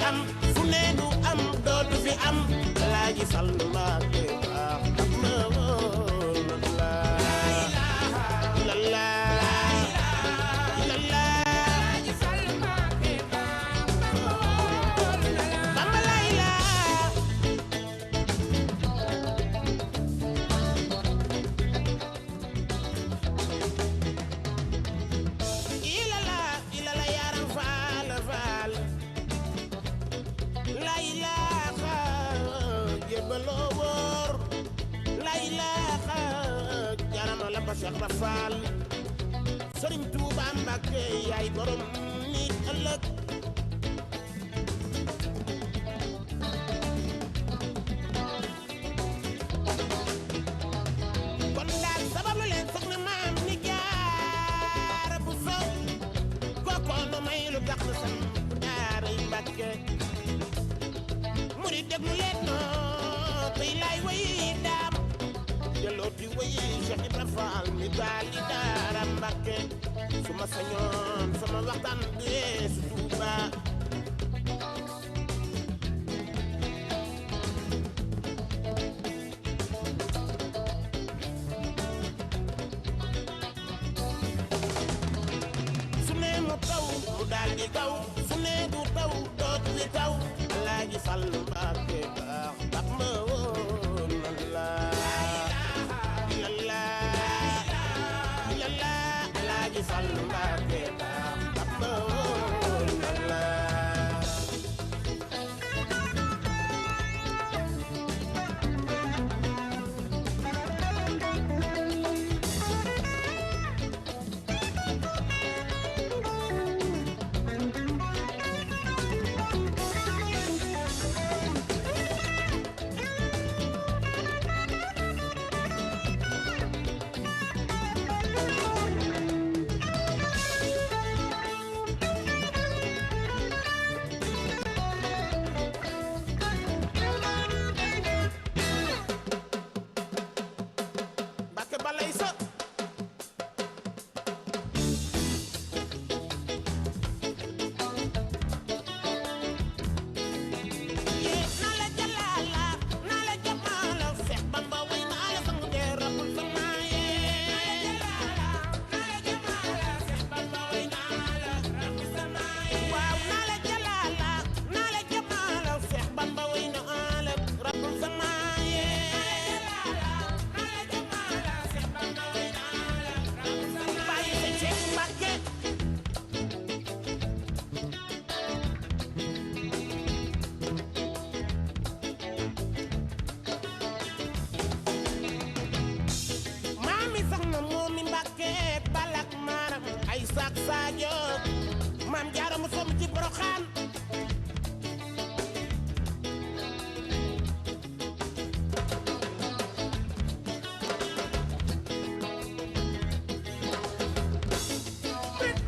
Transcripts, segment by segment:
xam fu ne du am dootu fi am Alaaji Fall Mbàkke baax am na la la Cheikh Rafal Sëriñ Tuuba Mbàkke yaay borom nit ëllëg kon daal sababu leen soxna maam ni Jaara Buso kooko nu may lu tax na sam daara yi Mbàkke murid déglu leen noo tey laay way daam jëlooti way Cheikh Ibra Fall mi baali daara Mbàkke su ma sañoon sama waxtaan bi su Tuuba su ne mu taw mu daal di taw su ne du taw dootu wi taw Alaaji Fall Mbàkke baax baax ma woon man la Alaaji Fall Mbàkke baax baax ma woon man la Maam Jaara mu som ci Poroxaan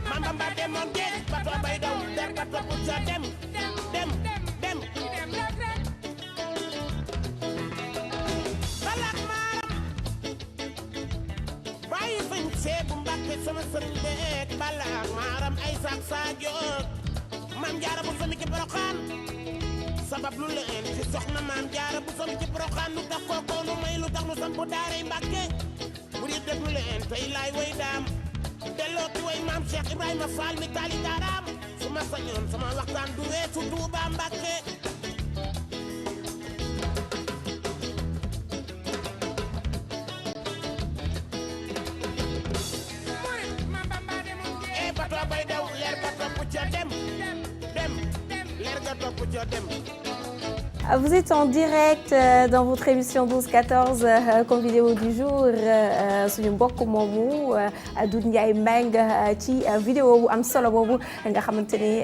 Maam Bamba demoon géej bato bay daw der ba topp ca dem balak maaram bàyyi fañ seebu Mbàkke sama sëriñ beek balak maaram ay saak Sadio Maam Jaara bu somi ci Poroxaan sabab lu leen ci soxna Maam Jaara bu somi ci Poroxaan lu tax kookoo nu may lu tax nu sampu daaray Mbàkke bu di déglu leen tey laay way daam dellooti way Maam Cheikh Ibrahima Fall mi taali daaraam su ma sañoon sama waxtaan du weesu Tuuba Mbàkke bato bay daw leer ga topp ca dem leer ga topp ca dem. Vous êtes en direct dans votre émission 12-14 comme vidéo du jour suñu mbokk moomu Doudou Ndiaye Mbengue ci vidéo bu am solo boobu nga xamante ni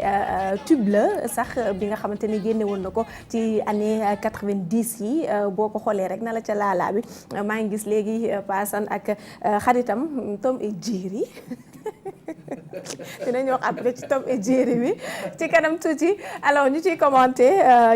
tube la sax bi nga xamante ni génne woon na ko ci année 90 yi boo ko xoolee rek na la ca laalaa bi maa ngi gis léegi Paasan ak xaritam Tom et Jerry dinañu wax après ci Tom et Jerry bi ci kanam tuuti alors ñu ciy commenté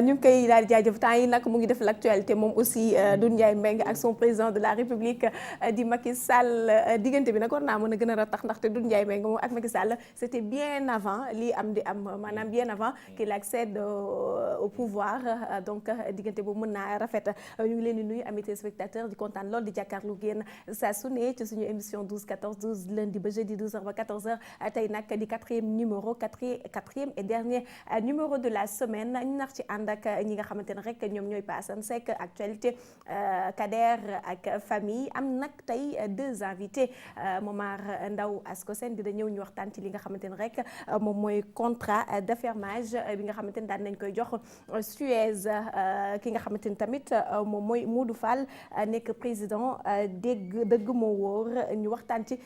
ñu ngi koy daal di jaajëf temps yi nag mu ngi def l'actualité moom aussi Doudou Ndiaye Mbengue ak son président de la République di Macky Sall diggante bi nag war naa mën a gën a ratax ndaxte Doudou Ndiaye Mbengue moom ak Macky Sall c'était bien avant lii am di am maanaam bien avant qu'il accède au pouvoir donc diggante boobu mën naa rafet ñu ngi leen di nuyu amis téléspectateurs di kontaan lool di jàkkaarloo génn saa su ne ci suñu émission 12-14-12 lundi ba jeudi 12h ba 14h tey nag di quatrième et dernier numéro de la semaine ñu nar ci ànd ak ñi nga xamante ne rek ñoom ñooy Assane Seck actualité Kader ak famille am nag tey deux invités Momar Ndao Ascosen dina ñëw ñu waxtaan ci li nga xamante ne rek moom mooy contrat d'affermage bi nga xamante ne daan nañ koy jox Suez ki nga xamante ni tamit moom mooy Modou Fall nekk président dëgg moo wóor ñu waxtaan ci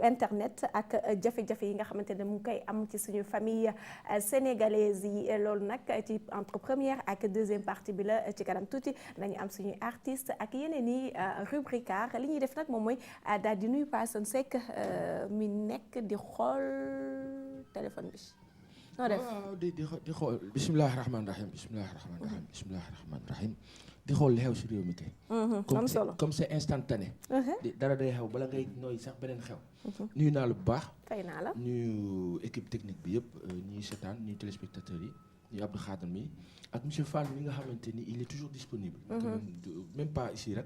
internet ak jafe-jafe yi nga xamante ne mu ngi koy am ci suñu famille sénégalaise yi loolu nag ci entre première ak deuxième partie bi la ci kanam tuuti nañu am suñuy artiste ak yeneen i rubricard li ñuy def nag moom mooy daal di nuyu Assane Seck mi nekk di xool téléphone bi noo def waaw di xool bismillahi rahmaani rahim di xool li xew si réew mi kay am solo comme c'est instantané dara day xew bala ngay nooy sax beneen xew nuyu naa la bu baax fay naa la nuyu équipe technique bi yëpp ñuy seetaan ñuy téléspectateurs yi ñuy Abdou Khader mi ak monsieur Fall mi nga xamante ni il est toujours disponible même pas ici rek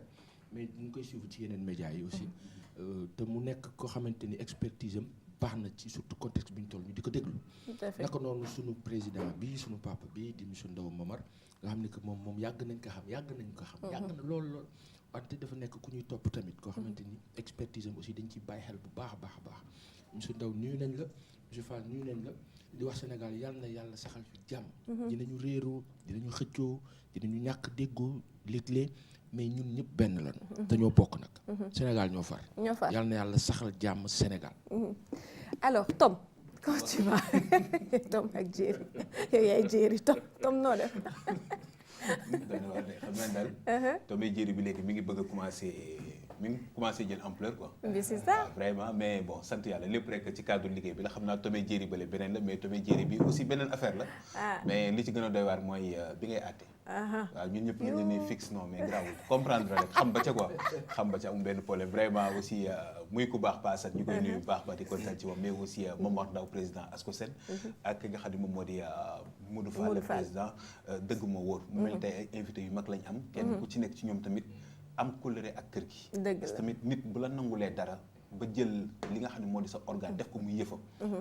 mais ñu ngi koy suivre ci yeneen médias yi aussi te mu nekk koo xamante ni expertise am baax na ci surtout contexte bi ñu toll ñu di ko déglu naka noonu sunu président bi sunu papa bi di monsieur Ndao Momar nga xam ne que moom yàgg nañ ko xam yàgg na lool wante dafa nekk ku ñuy topp tamit koo xamante ni expertise am aussi dañ ciy bàyyi xel bu baax a baax monsieur Ndao nuyu nañ la monsieur Fall nuyu nañ la di wax Sénégal yàlla na yàlla saxal fi jàmm dinañu réeroo dinañu xëccoo dinañu ñàkk déggoo léeg-léeg mais ñun ñëpp benn lañu dañoo bokk nag Sénégal ñoo far yàlla na yàlla saxal jàmm Sénégal alors Tom comment tu vas Tom ak Jerry yow yaay Jerry Tom noo def xam naa daal Tom et Jerry bi léegi mi ngi bëgg a commencé jël ampleur quoi. oui c'est ça vraiment mais bon sant yàlla lépp rek ci cadre liggéey bi la xam naa Tom et Jerry bële beneen la mais Tom et Jerry bi aussi beneen affaire la mais li ci gën a doy waar mooy bi ngay àtte waaw ñun ñëpp nañ leen fixe non mais grawul comprendre rek xam ba ca quoi xam ba ca amul benn problème vraiment aussi muy ku baax paasat ñu koy nuyu bu baax ba di kontaan ci moom mais aussi Momar Ndao président Ascosen ak ki nga xam ne moom moo di Modou Fall président dëgg moo wóor mu mel tey ay invité yu mag lañ am kenn ku ci nekk ci ñoom tamit am kóllëre ak kër gi parce que tamit nit bu la nangulee dara ba jël li nga xam ne moo di sa organe def ko muy yëfa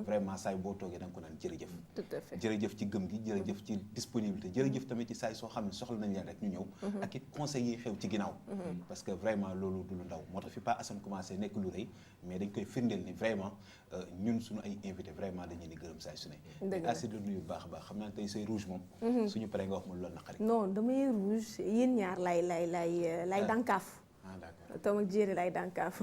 vraiment saay boo toogee da nga ko naan jërëjëf tout à fait jërëjëf ci gëm gi jërëjëf ci disponibilité jërëjëf tamit ci saay soo xam ne soxla nañ leen rek ñu ñëw ak it conseils yi xew ci ginnaaw parce que vraiment loolu du lu ndaw moo tax fi pas Assane commencé nekk lu rëy mais dañ koy firndeel ni vraiment ñun suñu ay invité vraiment dañu ni gërëm saay su ne assez de nuyu bu baax a baax xam naa tey say rouge moom suñu paree nga wax ma loolu naqari non damay rouge yéen ñaar lay dànkaafu d'accord Tom ak Jerry lay dànkaafu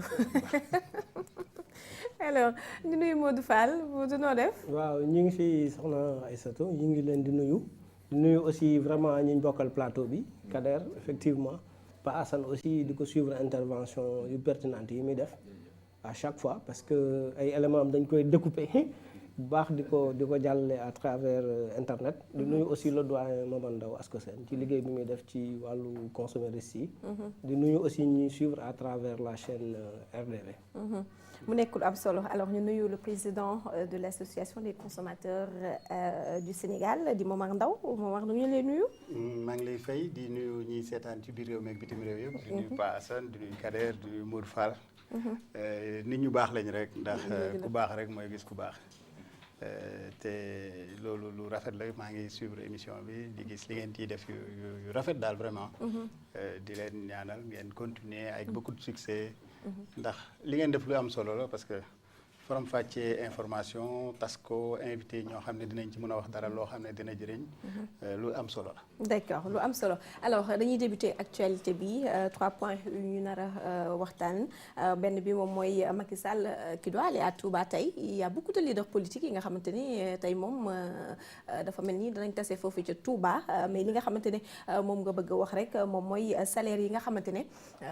alors ñu nuyu Modou Fall Modou noo def waaw ñu ngi fi soxna Aïssatou ñu ngi leen di nuyu aussi vraiment ñi ñu bokkal plateau bi Kader effectivement Pa Assane aussi di ko suivre intervention yu pertinente yi muy def à chaque fois parce que ay éléments am dañ koy découper bu baax di ko jàllale à travers internet di nuyu aussi le doyen Momar Ndao Ascosen ci liggéey bi muy def ci wàllu consommateurs yi di nuyu aussi ñuy suivre à travers la chaîne RDV mu nekkul am solo alors ñu nuyu le président de l'association des consommateurs du Sénégal di Momar Ndao Momar nu ñu lay nuyu maa ngi lay fay di nuyu ñiy seetaan ci biir réew mi ak bitim réew yëpp di nuyu Pa Assane di nuyu Kader di nuyu Modou Fall nit ñu baax lañ rek ndax ku baax rek mooy gis ku baax te loolu lu rafet la maa ngi suivre émission bi di gis li ngeen ciy def yu rafet daal vraiment di leen ñaanal ngeen continuer avec beaucoup de succès ndax li ngeen def lu am solo la parce que faram fàccee information tas ko invité ñoo xam ne dinañ ci mën a wax dara loo xam ne dina jëriñ lu am solo la. D'accord lu am solo alors dañuy débuter actualité bi 3 points yu ñu nar a waxtaan benn bi moom mooy Macky Sall qui doit aller à Touba tey il y a beaucoup de leaders politiques yi nga xamante ni tey moom dafa mel ni danañ tase foofu ca Touba mais li nga xamante ne moom nga bëgg a wax rek moom mooy salaire yi nga xamante ne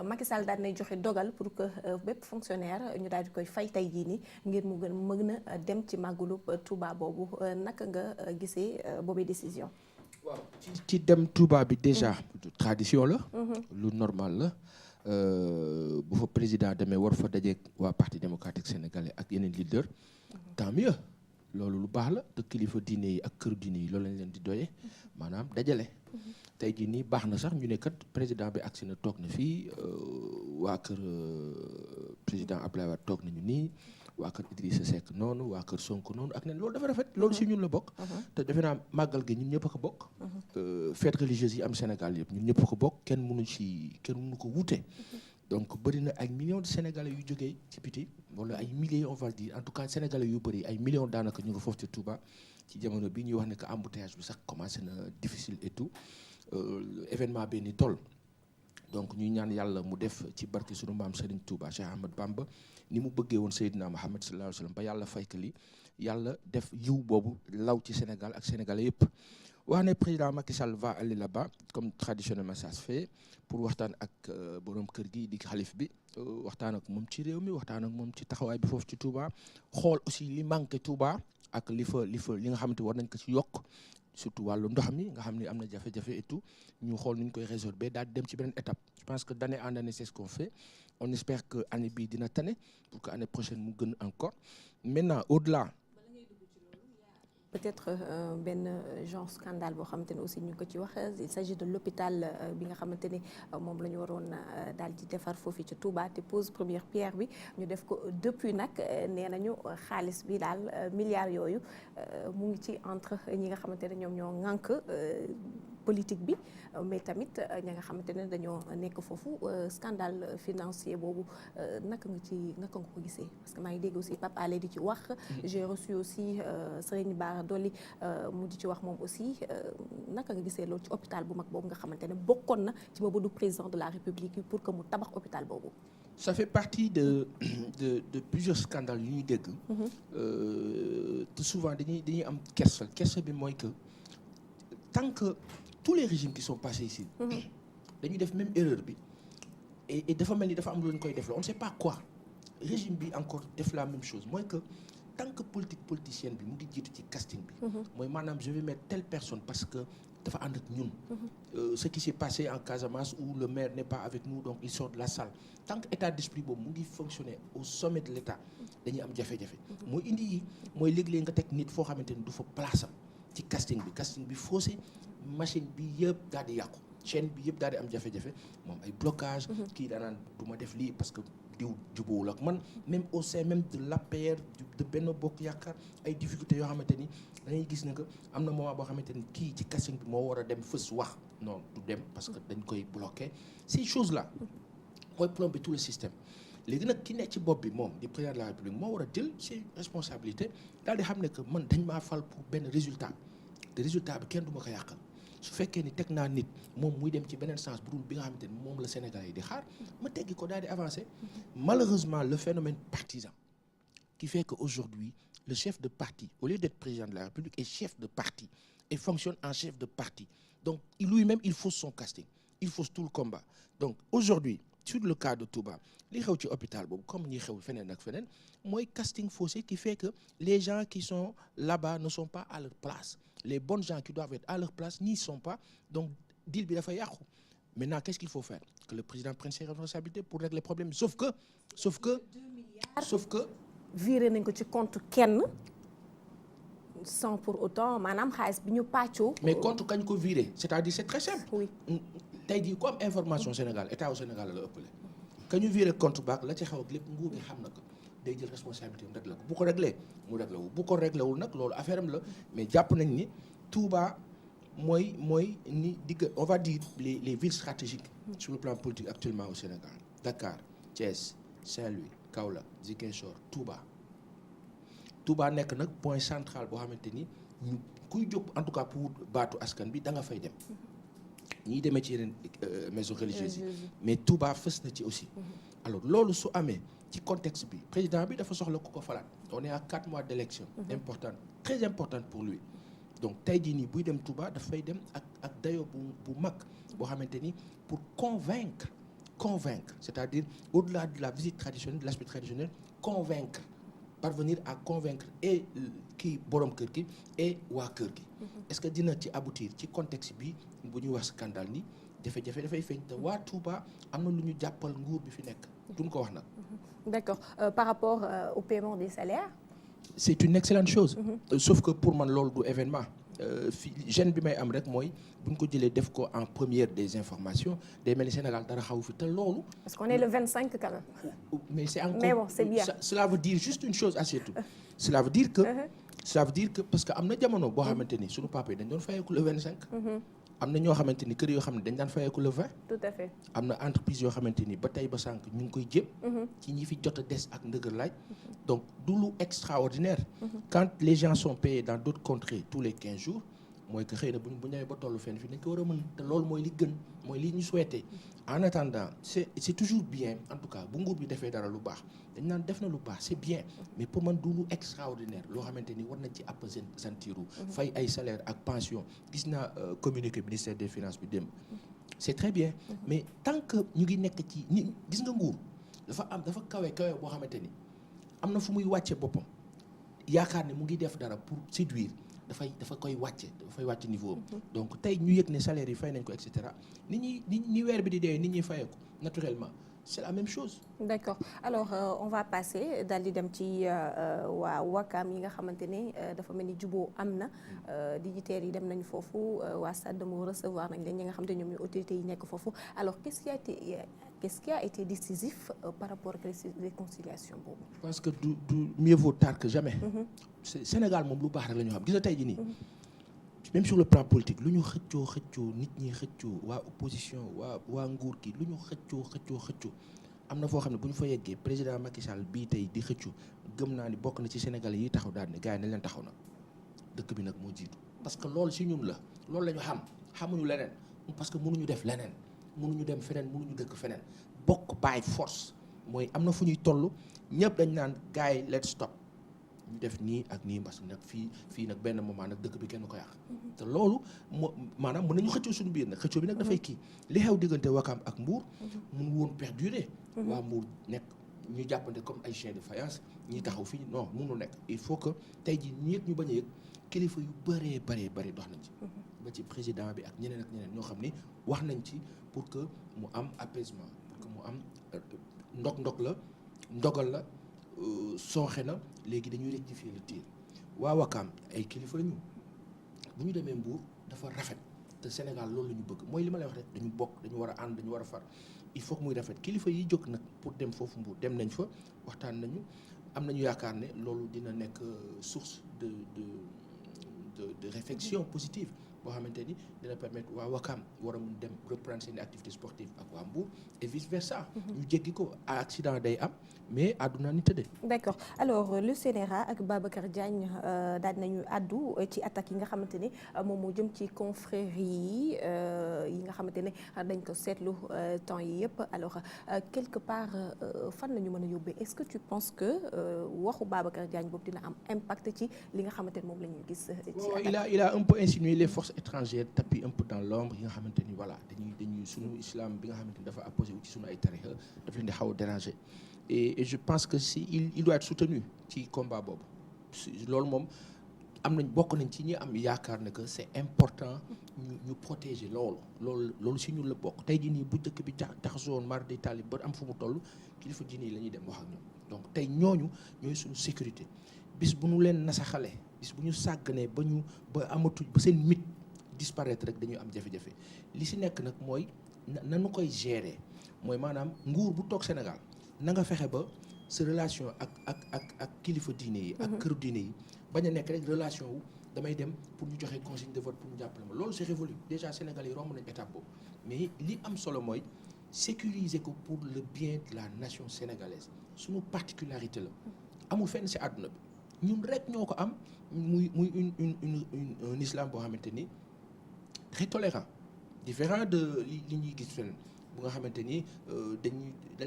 Macky Sall daal nay joxe dogal pour que bépp fonctionnaire ñu daal di koy fay tey jii nii ngir mu gën mën a dem ci màggalu Touba boobu naka nga gisee boobu décision. waaw ci dem Touba bi déjà tradition la. lu normal la. bu fa président demee war fa dajeeg waa parti démocratique sénégalais ak yeneen leader tant mieux loolu lu baax la te kilifa diine yi ak këru diine yi loolu lañ leen di doyee maanaam dajale. tey jii nii baax na sax ñu ne kat président bi agsi na toog na fii waa kër président Abdoulaye Wade toog nañu nii waa kër Idrissa Seck noonu waa kër Sonko noonu ak nen loolu dafa rafet loolu si ñun la bokk. te defe naa màggal gi ñun ñëpp a ko bokk. fête religieuse yi am Sénégal yëpp ñun ñëpp a ko bokk kenn mënu ko wuute. donc bëri na ay millions de Sénégalais yu jógee ci biti wala ay milliers on va le dire en tout cas Sénégalais yu bëri ay millions daanaka ñu ngi foofu ci Touba ci jamono bi ñuy wax ne que embouteillage bi sax commencé na difficile et tout événement bi ni toll. donc ñuy ñaan yàlla mu def ci barke sunu maam Serigne Touba Cheikh Ahmad Bamba ni mu bëggee woon Seydina Muhammad sallallahu alayhi wa sallam ba yàlla fay ko li yàlla def yiw boobu law ci Sénégal ak Sénégalais yëpp. wax ne président Macky Sall va aller là-bas comme traditionnellement ça se fait pour waxtaan ak borom kër gi di xalif bi waxtaan ak moom ci réew mi waxtaan ak moom ci taxawaay bi foofu ci Touba xool aussi li manqué Touba ak li nga xamante war nañ ko ci yokk surtout wàllu ndox mi nga xam ne am na jafe-jafe et tout ñu xool nu ñu koy résorber daal di dem ci beneen étape. je pense que d'année en année c'est ce qu'on fait on espère que année bii dina tane pour que année prochaine mu gën encore maintenant au-delà. peut-être benn genre scandale boo xamante ne aussi ñu ko ci wax il s'agit de l'hôpital bi nga xamante ni moom la ñu waroon daal di defar foofu ci Touba te pose première pierre bi ñu def ko depuis nag nee nañu xaalis bi daal milliards yooyu mu ngi ci entre ñi nga xamante ne ñoom ñoo ŋànk politique bi mais tamit ñi nga xamante ne dañoo nekk foofu scandale financier boobu naka nga ko gisee parce que maa ngi dégg aussi Pape Alé di ci wax j'ai reçu aussi Serigne Bara Dolly mu di ci wax moom aussi naka nga gisee loolu ci hôpital bu mag boobu nga xamante ne bokkoon na ci boobu du président de la République pour que mu tabax hôpital boobu. ça fait partie de plusieurs scandales yu ñuy dégg. te souvent dañuy am kersa bi mooy que tant que tous les régimes qui sont passés ici. dañuy def même erreur bi et dafa mel ni dafa am lu ñu koy def la on ne sait pas quoi régime bi encore def la même chose mooy que tant que politicienne bi mu ngi jiitu ci casting bi. mooy maanaam je vais mettre telle personne parce que dafa ànd ak ñun. ce qui s'est passé en Casamance où le maire n'est pas avec nous donc il sort de la salle tant que état d'esprit boobu mu ngi fonctionner au sommet de l'état dañuy am jafe-jafe. mooy indi yi mooy léeg-léeg nga teg nit foo xamante ni du fa place am ci casting bi faussé machine bi yëpp daal di yàqu chaîne bi yëpp daal di am jafe-jafe moom ay blocage kii daanaan du ma def lii parce que diw jubóowul ak man même au sein même de l'APR de Benno Bokk Yaakaar ay difficultés yoo xamante ni dañuy gis ne que am na moment boo xamante ni kii ci casting bi moo war a dem fës wax non du dem parce que dañ koy bloquer ces choses là mooy plomber tout le système. léegi nag ki nekk ci bopp bi moom di président de la République moo war a jël ses responsabilités daal di xam ne que man dañ maa fal pour benn résultat te résultat bi kenn du ma ko yàqal su fekkee ni teg naa nit moom muy dem ci beneen sens bu dul bi nga xamante ni moom la Sénégalais yi di xaar ma teggi ko daal di avancer. Malheureusement le phénomène partisan qui fait que aujourd'hui le chef de parti au lieu d'être président de la République est chef de parti et fonctionne en chef de parti donc lui-même il fausse son casting il fausse tout le combat donc aujourd'hui sur le cas de Touba li xew ci hôpital boobu comme ñi xew feneen ak feneen mooy casting faussé qui fait que les gens qui sont là-bas ne sont pas à leur place les bonnes gens qui doivent être à leur place n'y sont pas donc deal bi dafa yàqu maintenant qu'est-ce qu'il faut faire que le président prenne ses responsabilités pour régler le problème sauf que viré nañ ko ci compte kenn sans pour autant maanaam xaalis bi ñu pàccoo mais compte kañ ko viré c'est-à-dire c'est très simple oui tey jii comme information Sénégal état au Sénégal la ëppale ka ñu viré compte baak la ci xew ak lépp nguur gi xam na ko day jël responsabilité am réglé ko bu ko réglé mu réglé wu bu ko réglé wul nag loolu affaire am la mais jàpp nañ ni Touba mooy ni digg on va dire les villes stratégiques sur le plan politique actuellement au Sénégal Dakar Thiès Saint-Louis Kaolack Ziguinchor Touba nekk nag point central boo xamante ni ñu kuy jóg en tout cas pour baatu askan bi da nga fay dem ñiy demee ci yeneen maisons religieuses yi mais Touba fës na ci aussi alors loolu su amee ci contexte bi président bi dafa soxla ku ko falaat on est à 4 mois d'élection importante très importante pour lui donc tey jii nii buy dem Touba dafay dem ak dayo bu mag boo xamante ni pour convaincre c'est-à-dire au-delà de la visite traditionnelle de l'aspect traditionnel convaincre parvenir à convaincre et kii borom kër gi et waa kër gi. est-ce que dina ci aboutir ci contexte bi bu ñuy wax scandale ni jafe-jafe dafay feeñ te waa Touba am na lu ñu jàppal nguur bi fi nekk duñ ko wax nag. D'accord. Par rapport au paiement des salaires. C'est une excellente chose. Sauf que pour man loolu du événement. Fii gêne bi may am rek mooy bu ñu ko jëlee def ko en première des informations day mel ni Sénégal dara xaw fi te loolu. Parce qu'on est le 25 quand même. Mais c'est encore. Mais bon, c'est bien. Cela veut dire juste une chose assez tout. Cela veut dire que. Parce que am na jamono boo xamante ni sunu papa yi dañ doon fayeeku le 25. am na ñoo xamante ni kër yoo xam ne dañ daan fayeeku le 20. Tout à fait. am na entreprise yoo xamante ni ba tey ba sànq ñu ngi koy jéem. ci ñi fi jot a des ak ndëgër laaj. donc du lu extraordinaire. Quand les gens sont payés dans d'autres contrées tous les 15 jours mooy que xëy na bu ñu ñëwee ba tollu fenn fi dañ ko war a mën te loolu mooy li gën mooy li ñu souhaité. En attendant c'est toujours bien en tout cas bu nguur bi defee dara lu baax dañ naan def na lu baax c'est bien mais pour man du lu extraordinaire loo xamante ni war nañ ci àpp sentiru fay ay salaire ak pension gis naa communiqué ministère des finances bi démb c'est très bien mais tant que ñu ngi nekk ci ni gis nga nguur dafa kawe boo xamante ni am na fu muy wàcce boppam yaakaar ne mu ngi def dara pour séduire dafa koy wàcce niveau am donc tey ñu yëg ne salaire yi fay nañ ko et cetera ni weer bi di dee nit ñi fayeeku naturellement c'est la même chose. D'accord. Alors on va passer daal di dem ci waa Wakam yi nga xamante ne dafa mel ni juboo am na dignitaires yi dem nañ foofu waa SAD moo recevoir nañ leen ñi nga xamante ne ñoom ñooy autorités yi nekk foofu alors qu'est-ce qui a été décisif par rapport ak réconciliation boobu. parce que du mieux vaut tard que jamais. Sénégal moom lu baax rek la ñu xam gis nga tey jii nii. même sur le plan politique lu ñu xëccoo nit ñi xëccoo waa opposition waa nguur gi lu ñu xëccoo am na foo xam ne bu ñu fa yeggee président Macky Sall bii tey di xëccoo gëm naa ni bokk na ci Sénégalais yi taxaw daal ne gars yi nañ leen taxaw nag dëkk bi nag moo jiitu. parce que loolu si ñun la loolu la ñu xamuñu leneen parce que mënuñu def leneen mënuñu dem feneen mënuñu dëkk feneen bokk by force mooy am na fu ñuy toll ñëpp dañ naan gars yi let's stop. ñu def nii ak nii parce que nag fii nag benn moment nag dëkk bi kenn ko yàq te loolu maanaam mën nañu xëccoo suñu biir nag xëccoo bi nag dafay kii li xew diggante Wakam ak Mbour mun woon perdurer waa Mbour nekk ñu jàppante comme ay chien de faïence ñi taxaw fii non mënul nekk il faut que tey jii ñu yëg ñu bañ a yëg kilifa yu bëree dox nañ ci ba ci président bi ak ñeneen ñoo xam ni wax nañ ci pour que mu am apaisement pour que mu am ndogal la sooxe na léegi dañuy rectifier le tir waa Wakam ay kilifa lañu bu ñu demee Mbour dafa rafet te Sénégal loolu la ñu bëgg mooy li ma lay wax rek dañu bokk dañu war a ànd dañu war a far il faut que muy rafet kilifa yi jóg nag pour dem foofu Mbour dem nañ fa waxtaan nañu am nañu yaakaar ne loolu dina nekk source de réflexion positive boo xamante ni dina permettre waa Wakam war a mun dem reprendre seen activité sportive ak waa Mbour et vice versa. ñu jéggi ko accident day am mais àdduna ni tëddee. D'accord alors le CNRA ak Babacar Diagne daal nañu àddu ci attaques yi nga xamante ne moom moo jëm ci confrérie yi nga xamante ne dañ ko seetlu temps yi yëpp alors quelque part fan la ñu mën a yóbbee est-ce que tu penses que waxu Babacar Diagne boobu dina am impact ci li nga xamante ne moom la ñuy gis. il a un peu insinué les forces étrangères tapis un peu dans l'ombre yi nga xamante ni voilà dañuy sunu islam bi nga xamante ni dafa apposé wu ci sunu ay tarixa daf leen di xaw a déranger et je pense que il doit être soutenu ci combat boobu loolu moom bokk nañ ci ñi am yaakaar ne que c'est important ñu protéger loolu si ñun la bokk tey jii nii bu dëkk bi taxasoon mar day tali ba am fu mu toll kilifa diine yi la ñuy dem wax ak ñoom donc tey ñooñu ñooy suñu sécurité bis bu ñu leen nasaxalee bis bu ñu sàgganee ba amatu ba seen mythe disparaître rek dañuy am jafe-jafe li si nekk nag mooy nanu koy gérer mooy maanaam nguur bu toog Sénégal na nga fexe ba sa relation ak kilifa diine yi ak këru diine yi bañ a nekk rek relation wu damay dem pour ñu joxe consigne de vote pour ñu jàppale ma loolu c'est révolu déjà Sénégal yi romb nañ étape boobu mais li am solo mooy sécuriser ko pour le bien de la nation sénégalaise suñu particularité la amul fenn si àdduna bi ñun rek ñoo ko am muy un islam boo xamante ni très tolérant différent de li ñuy gis feneen bu nga xamante ni dañ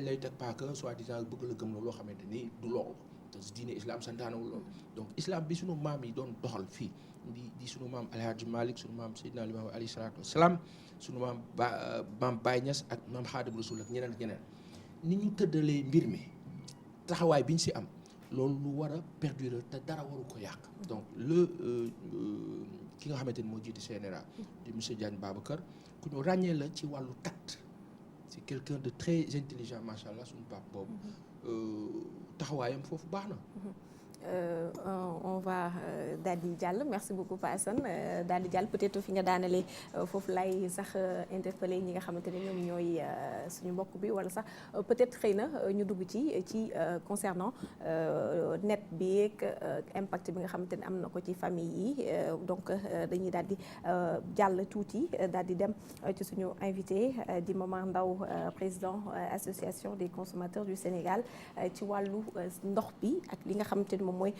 lay teg paaka soi-disant bëgg la gëm loo xamante ni du loolu te diine islam santaanawul loolu donc islam bi sunu maam yi doon doxal fii di sunu maam El Hadj Malick sunu maam Seydina Limamou alayhi salaatu wasalaam sunu maam Baye Niass ak maam Khadim Rasoul ak ñeneen ni ñu tëddalee mbir mi taxawaay bi ñu si am loolu lu war a perdurer te dara waru ko yàq. donc le ki nga xamante ni moo jiite CNRA di monsieur Diagne Babacar ku ñu ràññee la ci wàllu tact c'est quelqu'un de très intelligent macha allah suñu pape boobu taxawaayam foofu baax na. On va daal di jàll merci beaucoup Pa Assane daal di jàll peut-être fi nga daanalee foofu lay sax interpeller ñi nga xamante ne ñoom ñooy suñu mbokk bi wala sax peut-être xëy na ñu dugg ci concernant net bi ak impact bi nga xamante ne am na ko ci famille yi donc dañuy daal di jàll tuuti daal di dem ci suñu invité di Momar Ndao président association des consommateurs du Sénégal ci wàllu ndox bi ak li nga xamante ne mooy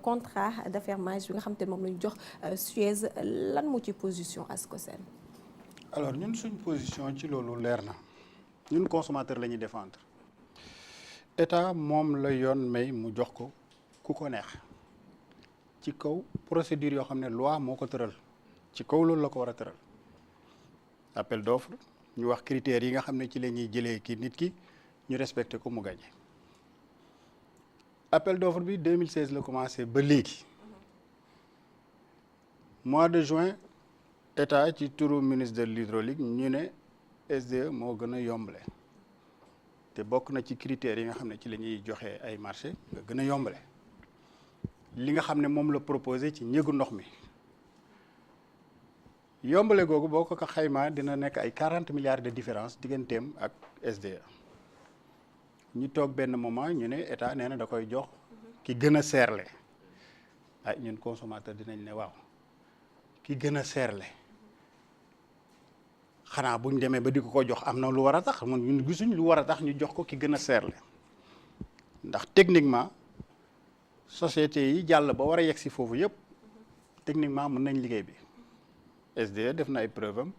contrat d'affermage bi nga xam te ne moom la ñu jox Suez lan moo ci position Ascosen. alors ñun suñ position ci loolu leer na ñun consommateur la ñuy défendre état moom la yoon may mu jox ko ku ko neex ci kaw procédure yoo xam ne loi moo ko tëral ci kaw loolu la ko war a tëral appel d'offre ñu wax critères yi nga xam ne ci la ñuy jëlee ki nit ki ñu respecté ko mu gagné. appel d'offre bi 2016 la commencé ba léegi mois de juin état ci turu ministre de l'hydraulique ñu ne SDE moo gën a yombale te bokk na ci critères yi nga xam ne ci la ñuy joxe ay marché nga gën a yombale li nga xam ne moom la proposé ci njëgu ndox mi yombale googu boo ko xaymaa dina nekk ay 40 milliards de différence digganteem ak SDE. ñu toog benn moment ñu ne état nee na da koy jox ki gën a seerle ay ñun consommateur dinañ ne waaw ki gën a seerle xanaa bu ñu demee ba di ko jox am na lu war a tax man ñun gisuñ lu war a tax ñu jox ko ki gën a seerle ndax techniquement société yi jàll ba war a yegg si foofu yëpp techniquement mën nañ liggéey bi SDE def na ay preuve am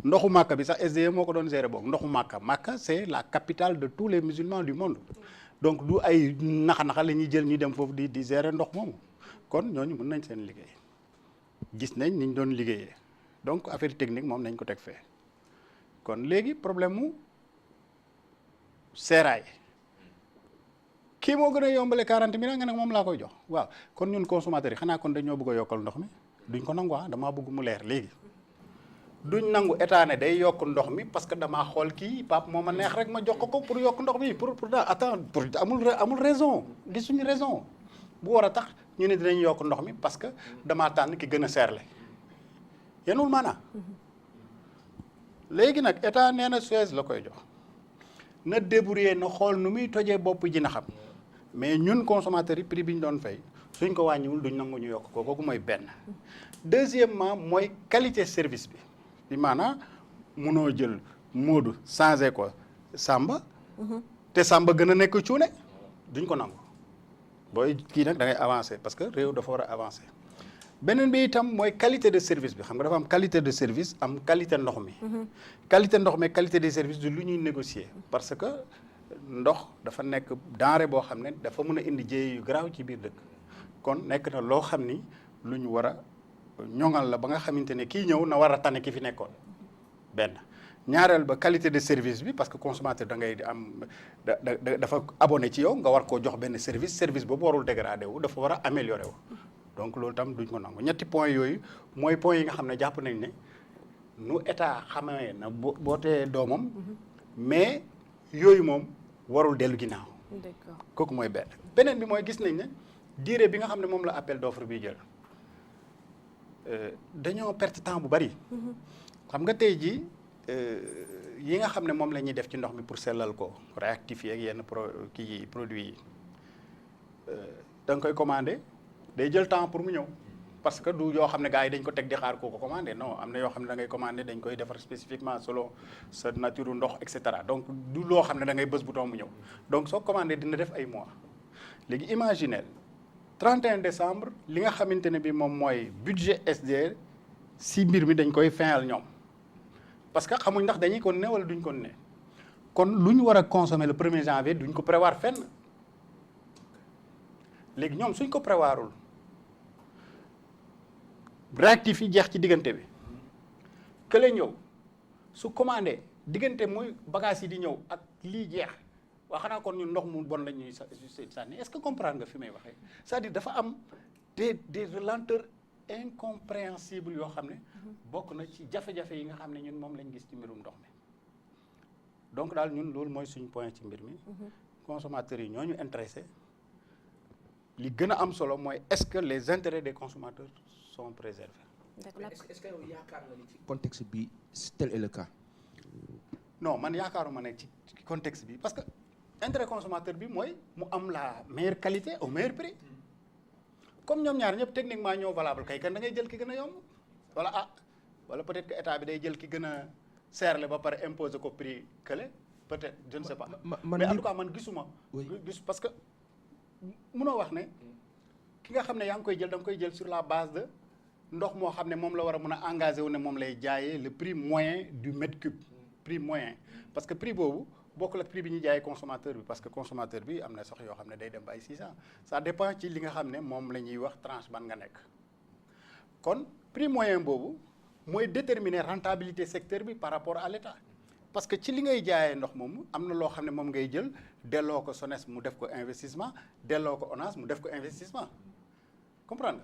ndoxu Màkka bi sax SDE moo ko doon gérer boobu ndoxu Màkka c'est la capitale de tous les musulmans du monde donc du ay naxa-naxa la ñuy jël ñu dem foofu di gérer ndox moomu kon ñooñu mën nañ seen liggéey gis nañ ni ñu doon liggéeyee donc affaire technique moom nañ ko teg fee kon léegi problème mu seeraay kii moo gën a yombale 40 millions nga ne moom laa koy jox waaw kon ñun consommateurs yi xanaa kon dañoo bëgg a yokkal ndox mi duñ ko nangu damaa bëgg mu leer léegi. duñ nangu état ne day yokk ndox mi parce que damaa xool kii Pape moo ma neex rek ma jox ko pour yokk ndox mi pour attends pour amul raison gisuñu raison bu war a tax ñu ne dinañ yokk ndox mi parce que damaa tànn ki gën a seerle yenul maanaam léegi nag état nee na Suez la koy jox na débrouiller na xool nu muy tojee bopp ji na xam mais ñun consommateurs yi prix bi ñu doon fay suñ ko wàññiwul duñ nangu ñu yokk ko kooku mooy benn. deuxièmement mooy qualité service bi. bi maanaam munoo jël Moodu changé ko Samba. te Samba gën a nekk cuune duñ ko nangu booy kii nag da ngay avancer parce que réew dafa war a avancer. beneen bi itam mooy qualité de service bi xam nga dafa am qualité de service am qualité ndox mi. qualité ndox mi qualité de service du lu ñuy négocier parce que ndox dafa nekk denrée boo xam ne dafa mën a indi jéey yu garaaw ci biir dëkk kon nekk na loo xam ni lu ñu war a ñoŋal la ba nga xamante ne kii ñëw na war a tane ki fi nekkoon benn ñaareel ba qualité de service bi parce que consommateur da ngay am dafa abonné ci yow nga war koo jox benn service boobu warul dégradé wu dafa war a amélioré wu donc loolu tam duñ ko nangu ñetti point yooyu mooy point yi nga xam ne jàpp nañ ne nu état xamee na bootee doomam mais yooyu moom warul dellu ginnaaw. D'accord. kooku mooy beneen bi mooy gis nañ ne durée bi nga xam ne moom la appel d'offre bi jël dañoo perte temps bu bari. xam nga tey jii yi nga xam ne moom la ñuy def ci ndox mi pour sellal ko réactifier ak yenn produits yi da nga koy commandé day jël temps pour mu ñëw parce que du yoo xam ne gars yi dañ ko teg di xaar koo ko commandé non am na yoo xam ne da ngay commandé dañ koy defar spécifiquement selon sa nature ndox et cetera donc du loo xam ne da ngay bës bouton mu ñëw donc soo commandé dina def ay mois léegi imaginez 31 décembre li nga xamante ne bi moom mooy budget SDE si mbir mi dañ koy fayal ñoom parce que xamuñ ndax dañuy ko ne wala duñ ko ne kon lu ñu war a consommer le 1er janvier duñ ko prévoir fenn léegi ñoom suñ ko prévoirul réactif yi jeex ci diggante bi kële ñëw su commandé diggante muy bagage yi di ñëw ak lii jeex waa xanaa kon ñun ndox mu bon la ñuy sànni est-ce que comprendre nga fi may waxee c'est-à-dire dafa am des lenteurs incompréhensibles yoo xam ne bokk na ci jafe-jafe yi nga xam ne ñun moom lañ gis ci mbirum ndox mi donc daal ñun loolu mooy suñu point ci mbir mi consommateurs yi ñoo ñu intéressé li gën a am solo mooy est-ce que les intérêts des consommateurs sont préservés. est-ce que yow yaakaar nga ni ci contexte bi tel est le cas. non man yaakaaruma ne ci contexte bi parce que intérêt consommateur bi mooy mu am la meilleure qualité au meilleur prix comme ñoom ñaar ñëpp techniquement ñoo valable kay kan da ngay jël ki gën a yomb wala peut-être que état bi day jël ki gën a seerle ba pare imposer ko prix kële peut-être je ne sais pas. mais en tout cas man gisuma. gis parce que munoo wax ne ki nga xam ne yaa ngi koy jël da nga koy jël sur la base de ndox moo xam ne moom la war a mun a engagé wu ne moom lay jaayee le prix moyen du mètre cube. prix moyen parce que prix boobu bokkul ak prix bi ñuy jaayee consommateur bi parce que consommateur bi am na sax yoo xam ne day dem ba ay 600 ça dépend ci li nga xam ne moom la ñuy wax tranche ban nga nekk kon prix moyen boobu mooy déterminer rentabilité secteur bi par rapport à l'État parce que ci li ngay jaayee ndox moomu am na loo xam ne moom ngay jël delloo ko SONES mu def ko investissement delloo ko ONAS mu def ko investissement comprendre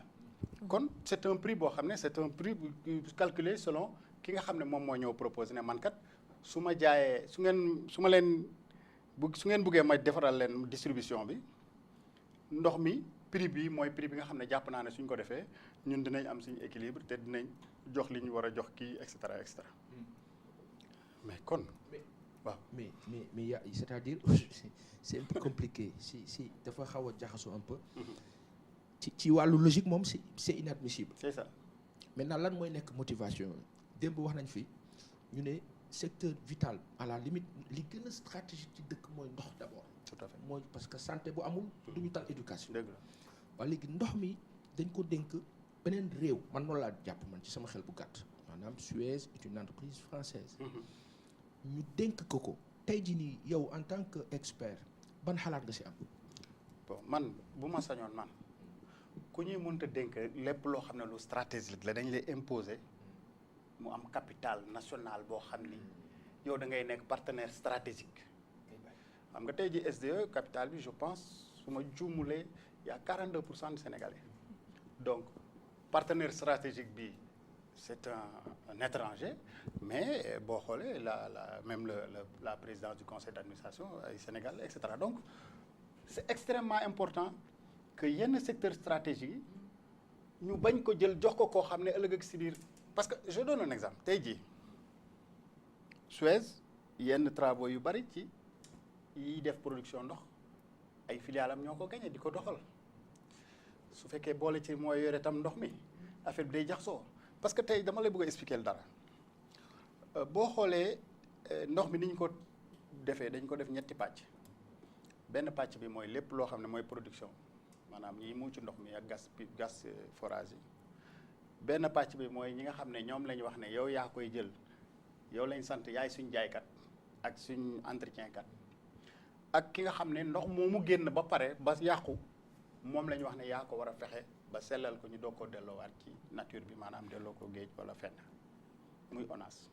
nga kon c'est un prix boo xam ne c'est un prix calculé selon ki nga xam ne moom moo ñëw proposé ne man kat su ma jaayee su ngeen buggee ma defaral leen distribution bi ndox mi prix bi mooy prix bi nga xam ne jàpp naa ne suñ ko defee ñun dinañ am suñu équilibre te dinañ jox li ñu war a jox kii et cetera et cetera mais kon. waaw mais c'est-à-dire c'est un peu compliqué si dafa xaw a jaxasoo un peu. ci wàllu logique moom c'est inadmissible. c'est ça. maintenant lan mooy nekk motivation démb wax nañ fi ñu ne secteur vital à la limite li gën a stratégique ci dëkk mooy ndox d'abord. tout à fait mooy parce que santé bu amul duñu tal éducation. dëgg la waaye léegi ndox mi dañ ko dénk beneen réew man noonu laa jàpp man ci sama xel bu gàtt maanaam Suez est une entreprise française ñu dénk ko tey jii nii yow en tant que expert ban xalaat nga ci am. bon man bu ma sañoon man ku ñuy mënta dénk lépp loo xam ne lu stratégique la dañ lay imposer mu am capital national boo xam ni yow da ngay nekk partenaire stratégique xam nga tey ji SDE capital bi je pense su ma juumulee y a 42% de Sénégalais donc partenaire stratégique bi c'est un étranger mais boo xoolee même la présidence du conseil d'administration ay Sénégal et cetera donc c'est extrêmement important que yenn secteur stratégique yi ñu bañ ko jël jox ko koo xam ne ëllëg ak si biir parce que je donne un exemple tey jii Suez yenn travaux yu bari ci yiy def production ndox ay filiales am ñoo ko gagné di ko doxal su fekkee boole ci mooy yore tam ndox mi affaire bi day jaxasoo parce que tey dama lay bëgg a expliquer dara boo xoolee ndox mi ni ñu ko defee dañ ko def ñetti pàcc benn pàcc bi mooy lépp loo xam ne mooy production maanaam ñi mu ci ndox mi ak gas forage yi benn pàcc bi mooy ñi nga xam ne ñoom la ñu wax ne yow yaa koy jël yow lañ sant yaay suñ jaaykat ak suñ entretien kat ak ki nga xam ne ndox moomu génn ba pare ba yàqu moom la ñu wax ne yaa ko war a fexe ba sellal ko ñu doog ko delloowaat ci nature bi maanaam delloo ko géej wala fenn muy ONAS